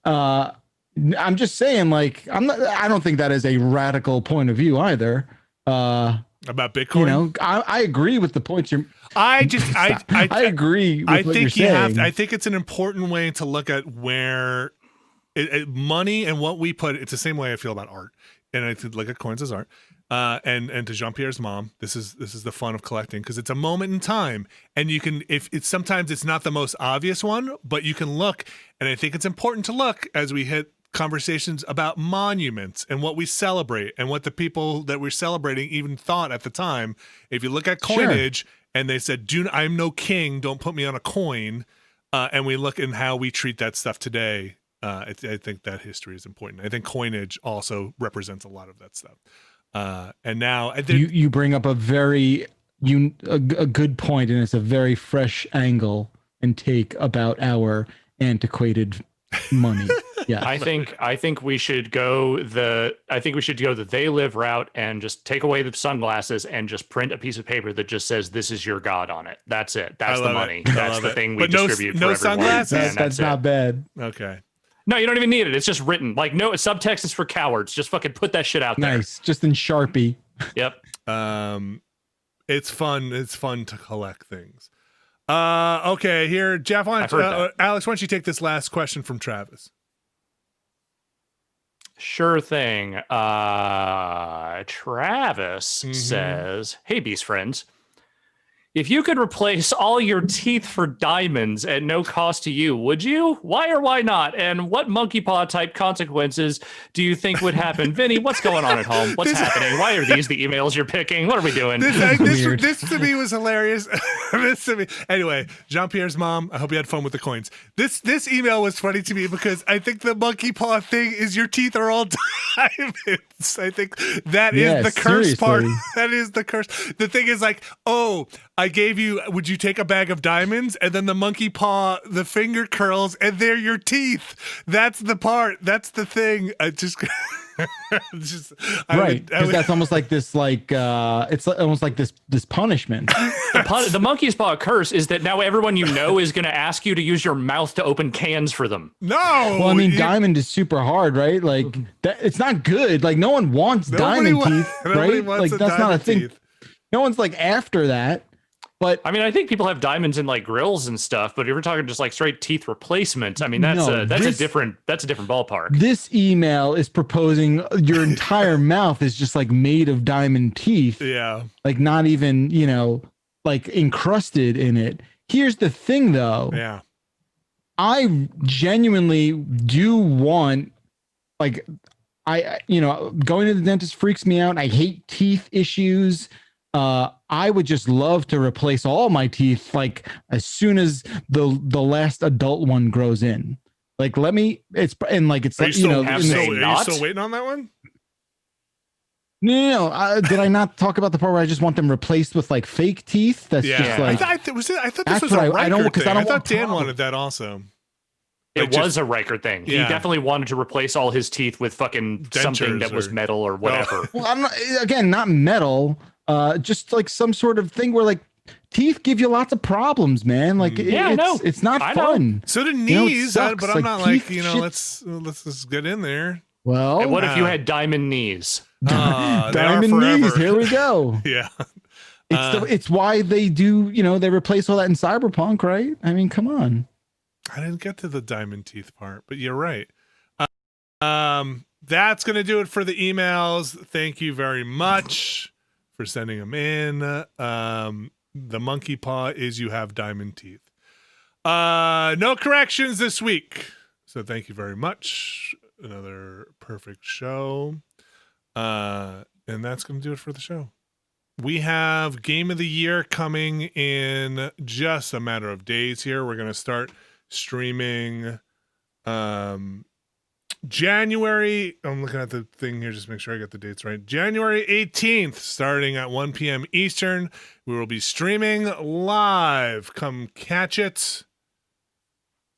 But I'm just saying, I don't think that is a radical point of view either. About Bitcoin, I agree with the points you're. I agree with what you're saying. I think it's an important way to look at where. Money and what we put, it's the same way I feel about art, and I look at coins as art. And to Jean-Pierre's mom, this is the fun of collecting, because it's a moment in time, and you can, sometimes it's not the most obvious one, but you can look, and I think it's important to look as we hit conversations about monuments and what we celebrate and what the people that we're celebrating even thought at the time. If you look at coinage, and they said, I'm no king, don't put me on a coin, and we look in how we treat that stuff today. I think that history is important. I think coinage also represents a lot of that stuff. And now you bring up a good point, and it's a very fresh angle and take about our antiquated money. Yeah. I think we should go the they live route and just take away the sunglasses and just print a piece of paper that just says "This is your God" on it. That's it. That's the money. That's the thing we distribute for everyone. Sunglasses? That's not bad. Okay. No, you don't even need it. It's just written. Like, no, subtext is for cowards. Just fucking put that shit out there. Nice. Just in Sharpie. Yep. It's fun. It's fun to collect things. Okay, here, Jeff, Alex, why don't you take this last question from Travis? Sure thing. Travis says, "Hey, Beast friends. If you could replace all your teeth for diamonds at no cost to you, would you? Why or why not? And what monkey paw type consequences do you think would happen?" Vinny, what's going on at home? What's happening? Why are these the emails you're picking? What are we doing? This to me was hilarious. Anyway, Jean-Pierre's mom, I hope you had fun with the coins. This email was funny to me because I think the monkey paw thing is your teeth are all diamonds. I think that is the curse part. That is the curse. The thing is like, oh, I gave you, would you take a bag of diamonds? And then the monkey paw, the finger curls, and they're your teeth. That's the part. That's the thing. I just... right, because that's almost like this, it's almost like this punishment. The monkey's paw curse is that now everyone you know is going to ask you to use your mouth to open cans for them. No, well, I mean, diamond is super hard, right? Like that, it's not good. Like no one wants diamond teeth, right? Like that's not a thing. No one's like after that. But I mean, I think people have diamonds in like grills and stuff. But if we're talking just like straight teeth replacement, I mean, that's a different ballpark. This email is proposing your entire mouth is just like made of diamond teeth. Yeah, like not even like encrusted in it. Here's the thing, though. Yeah, I genuinely do want going to the dentist freaks me out. I hate teeth issues. I would just love to replace all my teeth like as soon as the last adult one grows in. Like let me. It's and like it's are you still waiting on that one? No. Did I not talk about the part where I just want them replaced with like fake teeth? That's just like I thought this was a Riker thing. I thought Dan wanted that also. It was a Riker thing. He definitely wanted to replace all his teeth with fucking dentures something that was metal or whatever. Well, I'm not metal. Just like some sort of thing where like teeth give you lots of problems, man. Like it's not fun. So do knees, but I'm not like let's just get in there. Well, and what if you had diamond knees? Diamond knees. Here we go. Yeah. It's why they do. They replace all that in Cyberpunk, right? I mean, come on. I didn't get to the diamond teeth part, but you're right. That's gonna do it for the emails. Thank you very much for sending them in. The monkey paw is you have diamond teeth. No corrections this week. So thank you very much. Another perfect show. And that's going to do it for the show. We have Game of the Year coming in just a matter of days here. We're going to start streaming January, I'm looking at the thing here just to make sure I got the dates right. January 18th, starting at 1 p.m. Eastern. We will be streaming live. Come catch it.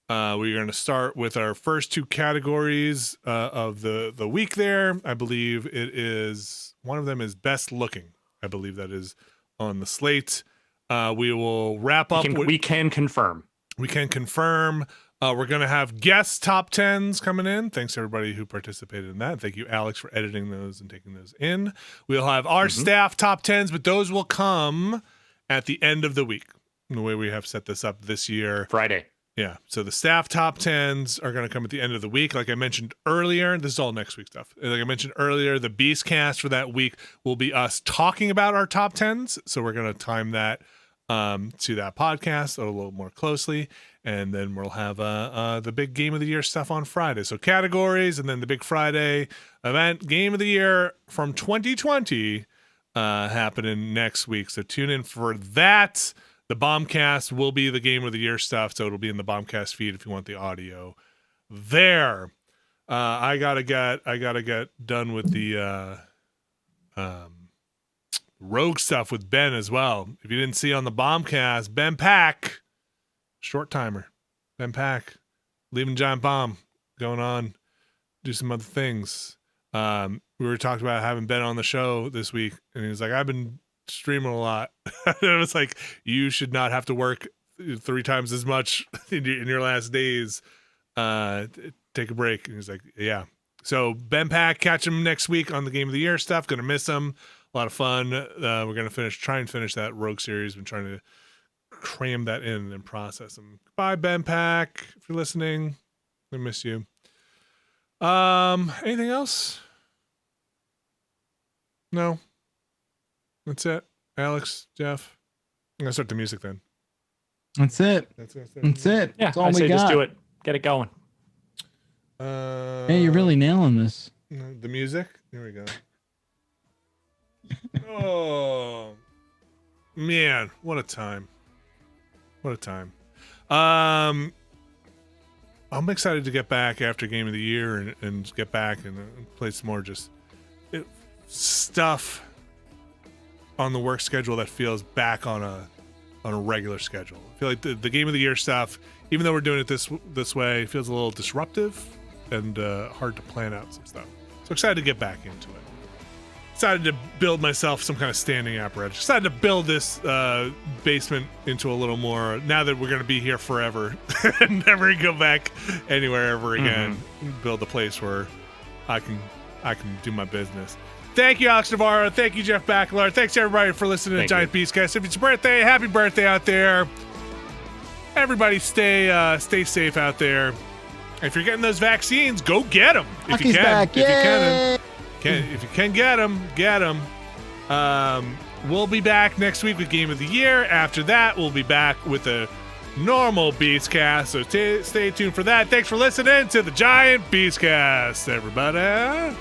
We're going to start with our first two categories of the week there. I believe it is, one of them is Best Looking. I believe that is on the slate. We will wrap up. We can confirm. We can confirm. We're going to have guest top 10s coming in. Thanks to everybody who participated in that. Thank you, Alex, for editing those and taking those in. We'll have our staff top 10s, but those will come at the end of the week. The way we have set this up this year. Friday. Yeah. So the staff top 10s are going to come at the end of the week. Like I mentioned earlier, this is all next week stuff. Like I mentioned earlier, the Beastcast for that week will be us talking about our top 10s. So we're going to time that to that podcast a little more closely. And then we'll have the big Game of the Year stuff on Friday. So categories, and then the big Friday event, Game of the Year from 2020 happening next week. So tune in for that. The Bombcast will be the Game of the Year stuff, so it'll be in the Bombcast feed if you want the audio there. I gotta get done with the Rogue stuff with Ben as well. If you didn't see on the Bombcast, Ben Pack. Short timer. Ben Pack. Leaving Giant Bomb going on. do some other things. We were talking about having Ben on the show this week, and he was like, I've been streaming a lot. And it was like, you should not have to work 3 times as much in your last days. Take a break. And he's like, yeah. So Ben Pack, catch him next week on the Game of the Year stuff. Gonna miss him. A lot of fun. We're gonna try and finish that Rogue series. Been trying to cram that in and process them. Bye, Ben Pack. If you're listening, I miss you. Anything else? No. That's it. Alex, Jeff. I'm gonna start the music then. That's it. That's it. Yeah, That's all I we say got. just do it. Get it going. Hey, you're really nailing this. The music. Here we go. Oh man, what a time! What a time. I'm excited to get back after Game of the Year and get back and play some more stuff on the work schedule that feels back on a regular schedule. I feel like the Game of the Year stuff, even though we're doing it this way, feels a little disruptive and hard to plan out some stuff. So excited to get back into it. Decided to build myself some kind of standing apparatus. Decided to build this basement into a little more, now that we're going to be here forever and never go back anywhere ever again. Build a place where I can do my business. Thank you, Alex Navarro. Thank you, Jeff Backlard. Thanks, everybody, for listening to Giant Beastcast. If it's your birthday, happy birthday out there. Everybody stay safe out there. If you're getting those vaccines, go get them. If you can. Back. If you can get them, get them. We'll be back next week with Game of the Year. After that, we'll be back with a normal Beastcast. So stay tuned for that. Thanks for listening to the Giant Beastcast, everybody.